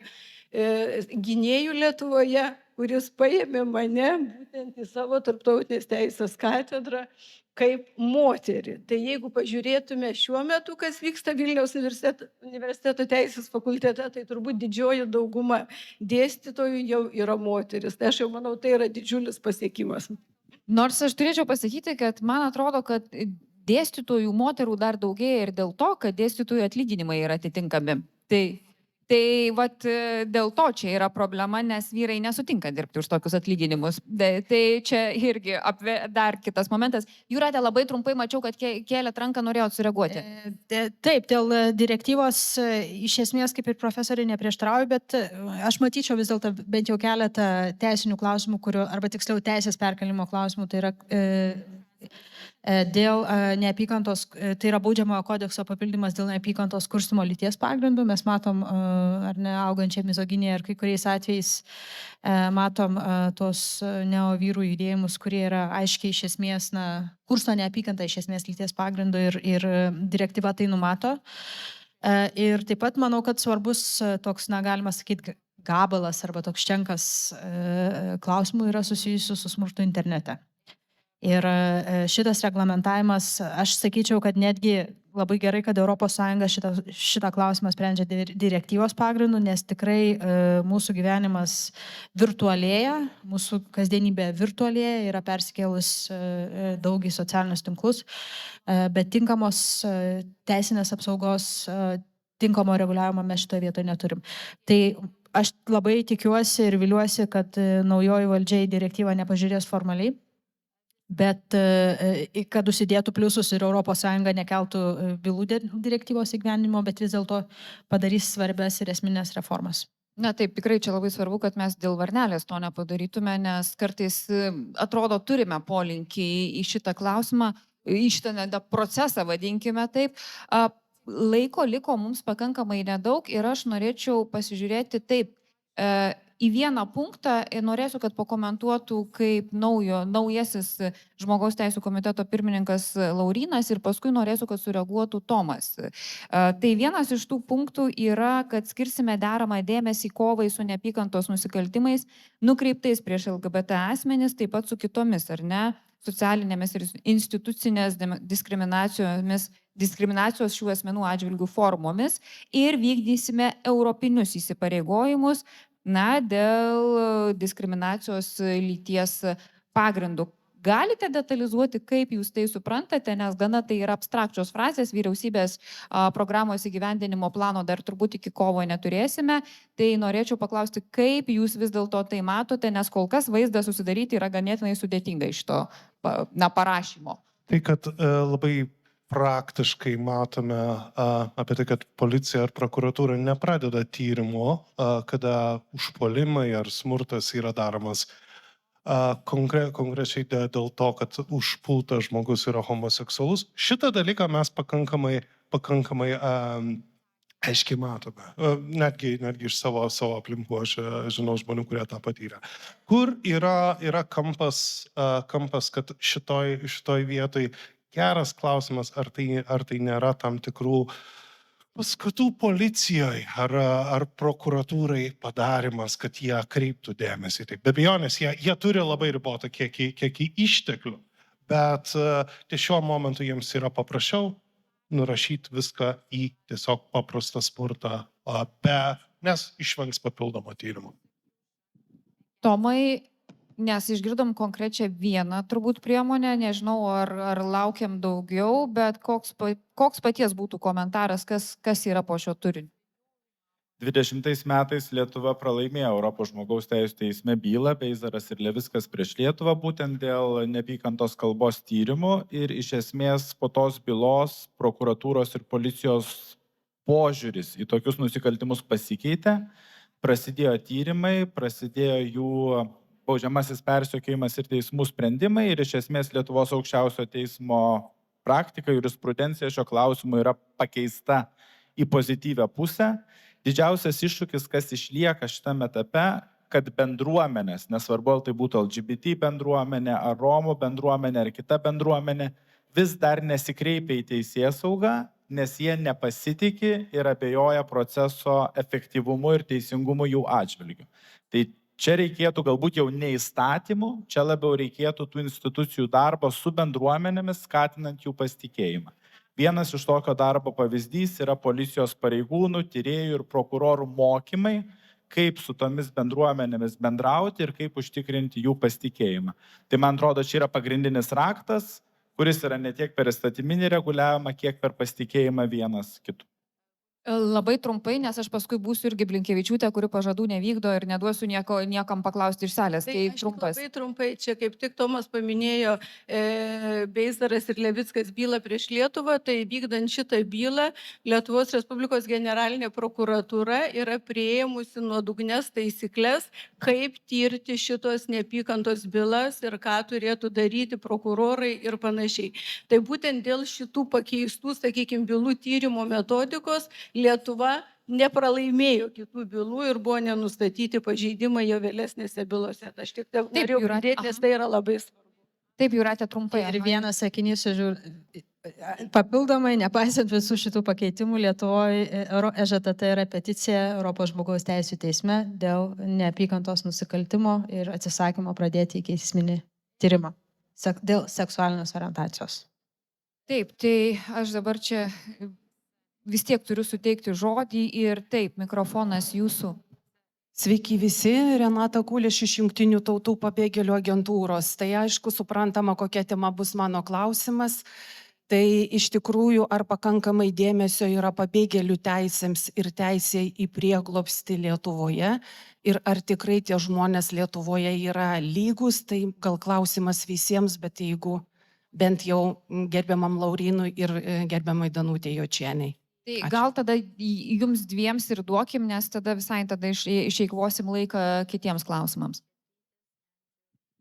gynėjų Lietuvoje, kuris paėmė mane būtent į savo tarptautinės teisės katedrą kaip moterį. Tai jeigu pažiūrėtume šiuo metu, kas vyksta Vilniaus universiteto teisės fakultete, tai turbūt didžioji dauguma dėstytojų jau yra moteris. Tai aš jau manau, tai yra didžiulis pasiekimas. Nors aš turėčiau pasakyti, kad man atrodo, kad dėstytojų moterų dar daugėja ir dėl to, kad dėstytojų atlyginimai yra atitinkami. Tai Tai vat dėl to čia yra problema, nes vyrai nesutinka dirbti už tokius atlyginimus. Tai čia irgi dar kitas momentas. Jūrate, labai trumpai mačiau, kad kėlėt ranką, norėjot sureaguoti. Taip, dėl direktyvos iš esmės kaip ir profesoriai neprieštrauju, bet aš matyčiau vis dėlto bent jau keletą teisinių klausimų, arba tiksliau teisės perkelimo klausimų. Tai yra dėl neapykantos, tai yra baudžiamojo kodekso papildymas dėl neapykantos kurstymo lyties pagrindų. Mes matom, ar ne, augančią mizoginiją ir kai kuriais atvejais matom tos neovyrų judėjimus, kurie yra aiškiai iš esmės, kursto neapykantą iš esmės lyties pagrindų ir direktyva tai numato. Ir taip pat manau, kad svarbus toks, galima sakyti, gabalas arba toks čenkas klausimų yra susijusių su smurtu internete. Ir šitas reglamentavimas, aš sakyčiau, kad netgi labai gerai, kad ES šitą klausimą sprendžia direktyvos pagrindų, nes tikrai mūsų gyvenimas virtualėja, mūsų kasdienybė virtualėja, yra persikėlus daug į socialinius tinklus, bet tinkamos teisinės apsaugos, tinkamo reguliavimo mes šitoje vietoje neturim. Tai aš labai tikiuosi ir viliuosi, kad naujoji valdžia į direktyvą nepažiūrės formaliai, bet kad užsidėtų pliusus ir ES nekeltų bylų direktyvos įgyvendinimo, bet vis dėlto padarys svarbias ir esminės reformas. Na taip, tikrai čia labai svarbu, kad mes dėl varnelės to nepadarytume, nes kartais atrodo turime polinkį į šitą klausimą, į šitą procesą, vadinkime taip. Laiko liko mums pakankamai nedaug ir aš norėčiau pasižiūrėti taip. Į vieną punktą norėsiu, kad pakomentuotų kaip naujasis žmogaus teisų komiteto pirmininkas Laurynas ir paskui norėsiu, kad sureaguotų Tomas. Tai vienas iš tų punktų yra, kad skirsime deramą dėmesį kovai su neapykantos nusikaltimais, nukreiptais prieš LGBT asmenis, taip pat su kitomis, ar ne, socialinėmis ir institucinės diskriminacijos šių asmenų atžvilgių formomis ir vykdysime europinius įsipareigojimus dėl diskriminacijos lyties pagrindų. Galite detalizuoti, kaip jūs tai suprantate, nes gana tai yra abstrakčios frazės, vyriausybės programos įgyvendinimo plano dar turbūt iki kovo neturėsime, tai norėčiau paklausti, kaip jūs vis dėlto tai matote, nes kol kas vaizdą susidaryti yra ganėtinai sudėtinga iš to parašymo. Tai, kad labai praktiškai matome apie tai, kad policija ar prokuratūra nepradeda tyrimo, kada užpuolimai ar smurtas yra daromas konkrečiai dėl to, kad užpultas žmogus yra homoseksualus. Šitą dalyką mes pakankamai aiškiai matome. Netgi iš savo aplinkų aš žinau žmonių, kurie tą patyrė. Kur yra kampas, kad šitoj vietoj geras klausimas, ar tai nėra tam tikrų paskatų policijoje ar prokuratūrai padarimas, kad jie kreiptų dėmesį. Taip, be abejonės, jie turi labai ribotą kiekį išteklių, bet šiuo momentu jiems yra paprasčiau nurašyti viską į tiesiog paprastą smurtą, nes išvengs papildomo tyrimo. Tomai, nes išgirdom konkrečią vieną turbūt priemonę, nežinau, ar laukiam daugiau, bet koks paties būtų komentaras, kas yra po šio turiniu? 20 metais Lietuva pralaimėjo Europos žmogaus teisų teisme bylą Beizaras ir Leviskas prieš Lietuvą būtent dėl neapykantos kalbos tyrimų ir iš esmės po tos bylos prokuratūros ir policijos požiūris į tokius nusikaltimus pasikeitė, prasidėjo tyrimai, prasidėjo jų baudžiamasis persekiojimas ir teismų sprendimai ir iš esmės Lietuvos aukščiausio teismo praktika, jurisprudencija šio klausimu yra pakeista į pozityvę pusę. Didžiausias iššūkis, kas išlieka šitame etape, kad bendruomenės, nesvarbu, ar tai būtų LGBT bendruomenė, ar Romų bendruomenė, ar kita bendruomenė, vis dar nesikreipia į teisėsaugą, nes jie nepasitikė ir abejoja proceso efektyvumu ir teisingumu jų atžvilgiu. Tai čia reikėtų galbūt jau ne įstatymų, čia labiau reikėtų tų institucijų darbo su bendruomenėmis, skatinant jų pasitikėjimą. Vienas iš tokio darbo pavyzdys yra policijos pareigūnų, tyrėjų ir prokurorų mokymai, kaip su tomis bendruomenėmis bendrauti ir kaip užtikrinti jų pasitikėjimą. Tai man atrodo, čia yra pagrindinis raktas, kuris yra ne tiek per įstatyminį reguliavimą, kiek per pasitikėjimą vienas kitų. Labai trumpai, nes aš paskui būsiu irgi Blinkevičiūtė, kuri pažadų nevykdo ir neduosiu niekam paklausti iš salės. Tai aš tik trumpas. labai trumpai, čia kaip tik Tomas paminėjo Beisaras ir Levickas bylą prieš Lietuvą, tai vykdant šitą bylą Lietuvos Respublikos generalinė prokuratūra yra priėmusi nuodugnes taisyklės, kaip tirti šitos neapykantos bylas ir ką turėtų daryti prokurorai ir panašiai. Tai būtent dėl šitų pakeistų, sakykime, bylų tyrimo metodikos Lietuva nepralaimėjo kitų bylų ir buvo nenustatyti pažeidimai jo vėlesnėse bylose. Aš tik norėjau pridėti, nes tai yra labai svarbu. Taip, Jūratė, trumpai. Ir vienas sakinys, papildomai, nepaisant visų šitų pakeitimų, Lietuvoje EŽTT yra peticija Europos žmogaus teisų teisme dėl neapykantos nusikaltimo ir atsisakymo pradėti ikiteisminį tyrimą dėl seksualinės orientacijos. Taip, tai aš dabar čia vis tiek turiu suteikti žodį ir taip, mikrofonas jūsų. Sveiki visi, Renata Kuleš iš Jungtinių tautų pabėgėlių agentūros. Tai aišku, suprantama, kokia tema bus mano klausimas. Tai iš tikrųjų, ar pakankamai dėmesio yra pabėgėlių teisėms ir teisė į prieglobstį Lietuvoje ir ar tikrai tie žmonės Lietuvoje yra lygus, tai gal klausimas visiems, bet jeigu bent jau gerbiamam Laurinui ir gerbiamai Danutė Jočieniai. Tai Ačiū. gal tada jums dviems ir duokim, nes tada visai tada išeikvosim laiką kitiems klausimams.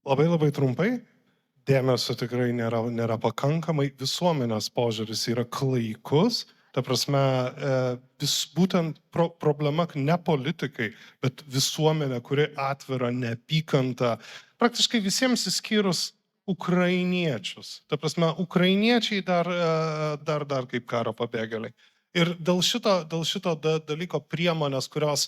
Labai trumpai. Dėmesio tikrai nėra pakankamai. Visuomenės požiūris yra klaikus. Ta prasme, būtent problema ne politikai, bet visuomenė, kuri atvira neapykanta praktiškai visiems išskyrus ukrainiečius. Ta prasme, ukrainiečiai dar kaip karo pabėgėliai. Ir dėl šito dalyko priemonės, kurios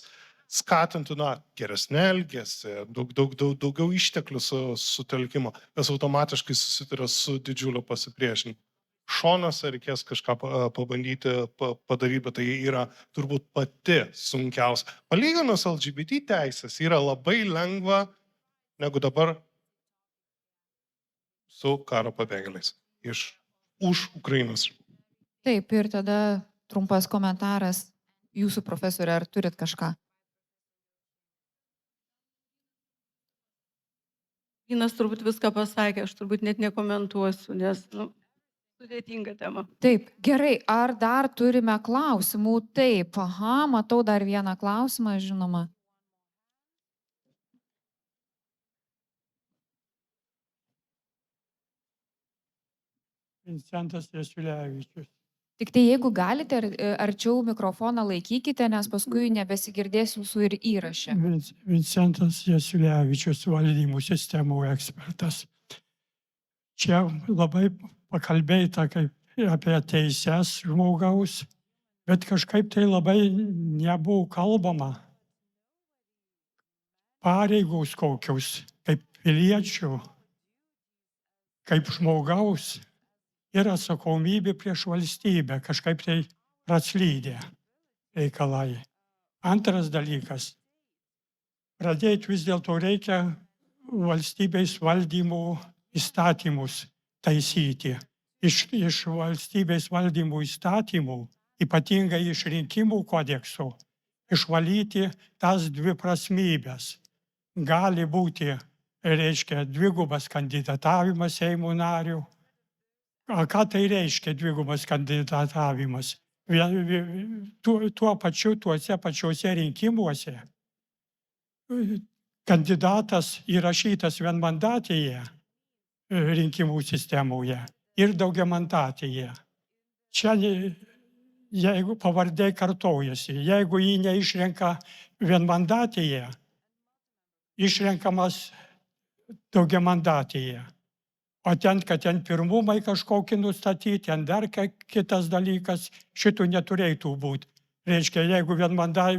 skatintų geresnį elgesį, daugiau išteklių sutelkimo, mes automatiškai susiduria su didžiuliu pasipriešinimu. Šonuose reikės kažką pabandyti padaryti, bet tai yra turbūt pati sunkiausia. Palyginus LGBT teisės yra labai lengva negu dabar su karo pabėgėliais už Ukrainos. Taip, ir tada trumpas komentaras. Jūsų profesorė, ar turit kažką? Vynas turbūt viską pasakė, aš turbūt net nekomentuosiu, nes sudėtinga tema. Taip, gerai. Ar dar turime klausimų? Taip, matau dar vieną klausimą, žinoma. Vincentas Jasiulevičius. Tik tai jeigu galite, arčiau mikrofoną laikykite, nes paskui nebesigirdės jūsų ir įraše. Vincentas Jasiulevičius, valdymų sistemų ekspertas. Čia labai pakalbėta apie teises žmogaus, bet kažkaip tai labai nebuvo kalbama. Pareigos kokius, kaip piliečių, kaip žmogaus. Ir atsakomybė prieš valstybę, kažkaip tai praslydė reikalai. Antras dalykas, pradėti vis dėlto reikia valstybės valdymo įstatymus taisyti. Iš valstybės valdymo įstatymų, ypatingai iš rinkimų kodekso, išvalyti tas dviprasmybės. Gali būti, reiškia, dvigubas kandidatavimas Seimo narių. Ką tai reiškia dvigubas kandidatavimas? Tuose pačiuose rinkimuose kandidatas įrašytas vienmandatėje rinkimų sistemoje ir daugiamandatėje. Čia jeigu pavardė kartojasi, jeigu jį neišrenka vienmandatėje, išrenkamas daugiamandatėje. O ten, kad ten pirmumai kažkokį nustatyti, ten dar kitas dalykas, šitų neturėtų būti. Reiškia, jeigu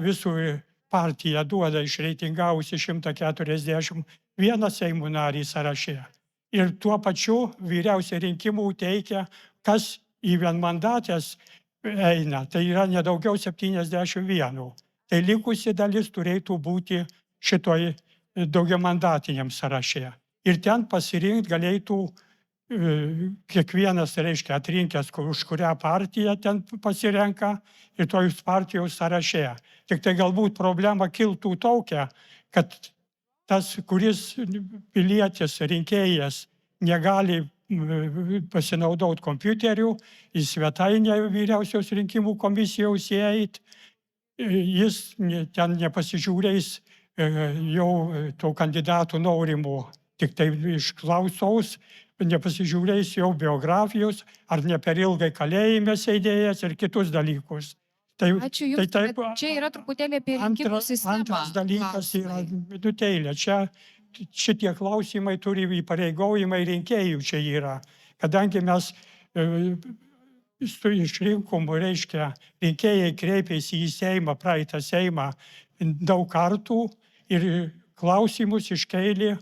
visų partija duoda išreitingavusi 141 Seimo narį sąraše ir tuo pačiu vyriausiai rinkimų teikia, kas į vienmandatės eina, tai yra nedaugiau 71. Tai likusi dalis turėtų būti šitoj daugiamandatiniam sąraše. Ir ten pasirinkti galėtų kiekvienas, reiškia, atrinkęs, už kurią partiją ten pasirenka ir tojus partijos sąraše. Tik tai galbūt problema kiltų tokia, kad tas, kuris pilietis, rinkėjas negali pasinaudoti kompiuteriu, į svetainę vyriausios rinkimų komisijos įeit, jis ten nepasižiūrės jau to kandidatų norimų, tik tai iš klausos, nepasižiūrės jau biografijos, ar ne per ilgai kalėjime sėdėjęs ir kitus dalykus. Tai, Ačiū Jums, taip, bet čia yra truputėlį apie rinkimų sistemą. Antras dalykas yra vidutėlė. Čia šitie klausimai turi įpareigojimai rinkėjų čia yra. Kadangi mes išrinkom, reiškia, rinkėjai kreipėsi į Seimą, praeitą Seimą daug kartų ir klausimus iškėlė,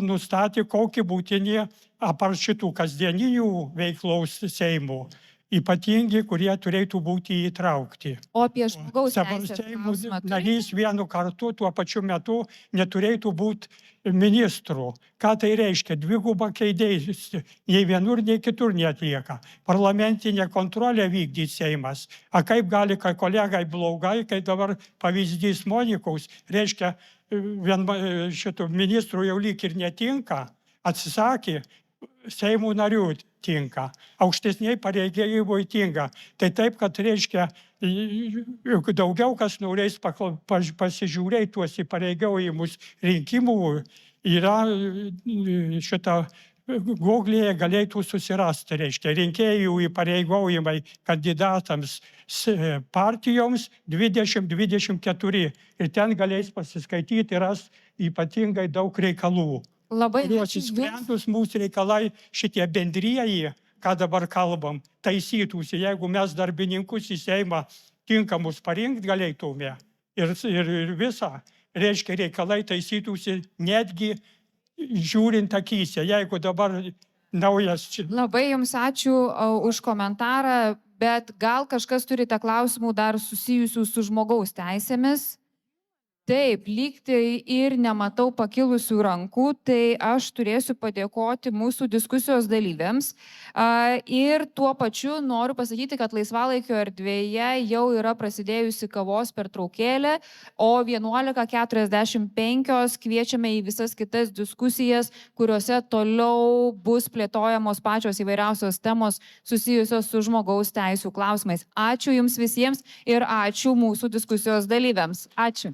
nustatė, kokį būtinį, apart šitų kasdieninių veiklos Seimų, ypatingi, kurie turėtų būti įtraukti. O apie žmogaus Dabar teisės Seimo klausimą narys vienu kartu tuo pačiu metu neturėtų būti ministru. Ką tai reiškia? Dvigubą keidėjus nei vienur, nei kitur neatlieka. Parlamentinė kontrolė vykdyti Seimas. A kaip gali, kai kolegai blogai, kai dabar pavyzdys Monikos, reiškia, šitų ministrų jau lyg ir netinka, atsisakė, Seimo narių tinka, aukštesniai pareigėjimui tinka. Tai taip, kad reiškia, daugiau kas norės pasižiūrėti tuos įpareigojimus rinkimų, yra šitą Googlėje galėtų susirasti, reiškia, rinkėjų įpareigojimai kandidatams partijoms 2024 ir ten galės pasiskaityti ir ras ypatingai daug reikalų. Labai Kuriuos ačiū Jums. išsprendus mūsų reikalai šitie bendrieji, ką dabar kalbam, taisytųsi, jeigu mes darbininkus į Seimą tinkamus parinkti galėtume ir visą, reiškia, reikalai taisytųsi netgi žiūrint akyse, jeigu dabar naujas... Labai Jums ačiū už komentarą, bet gal kažkas turite klausimų dar susijusių su žmogaus teisėmis? Taip, lygtai ir nematau pakilusių rankų, tai aš turėsiu padėkoti mūsų diskusijos dalyviams. Ir tuo pačiu noriu pasakyti, kad laisvalaikio erdvėje jau yra prasidėjusi kavos pertraukėlė, o 11:45 kviečiame į visas kitas diskusijas, kuriuose toliau bus plėtojamos pačios įvairiausios temos susijusios su žmogaus teisų klausimais. Ačiū Jums visiems ir ačiū mūsų diskusijos dalyviams. Ačiū.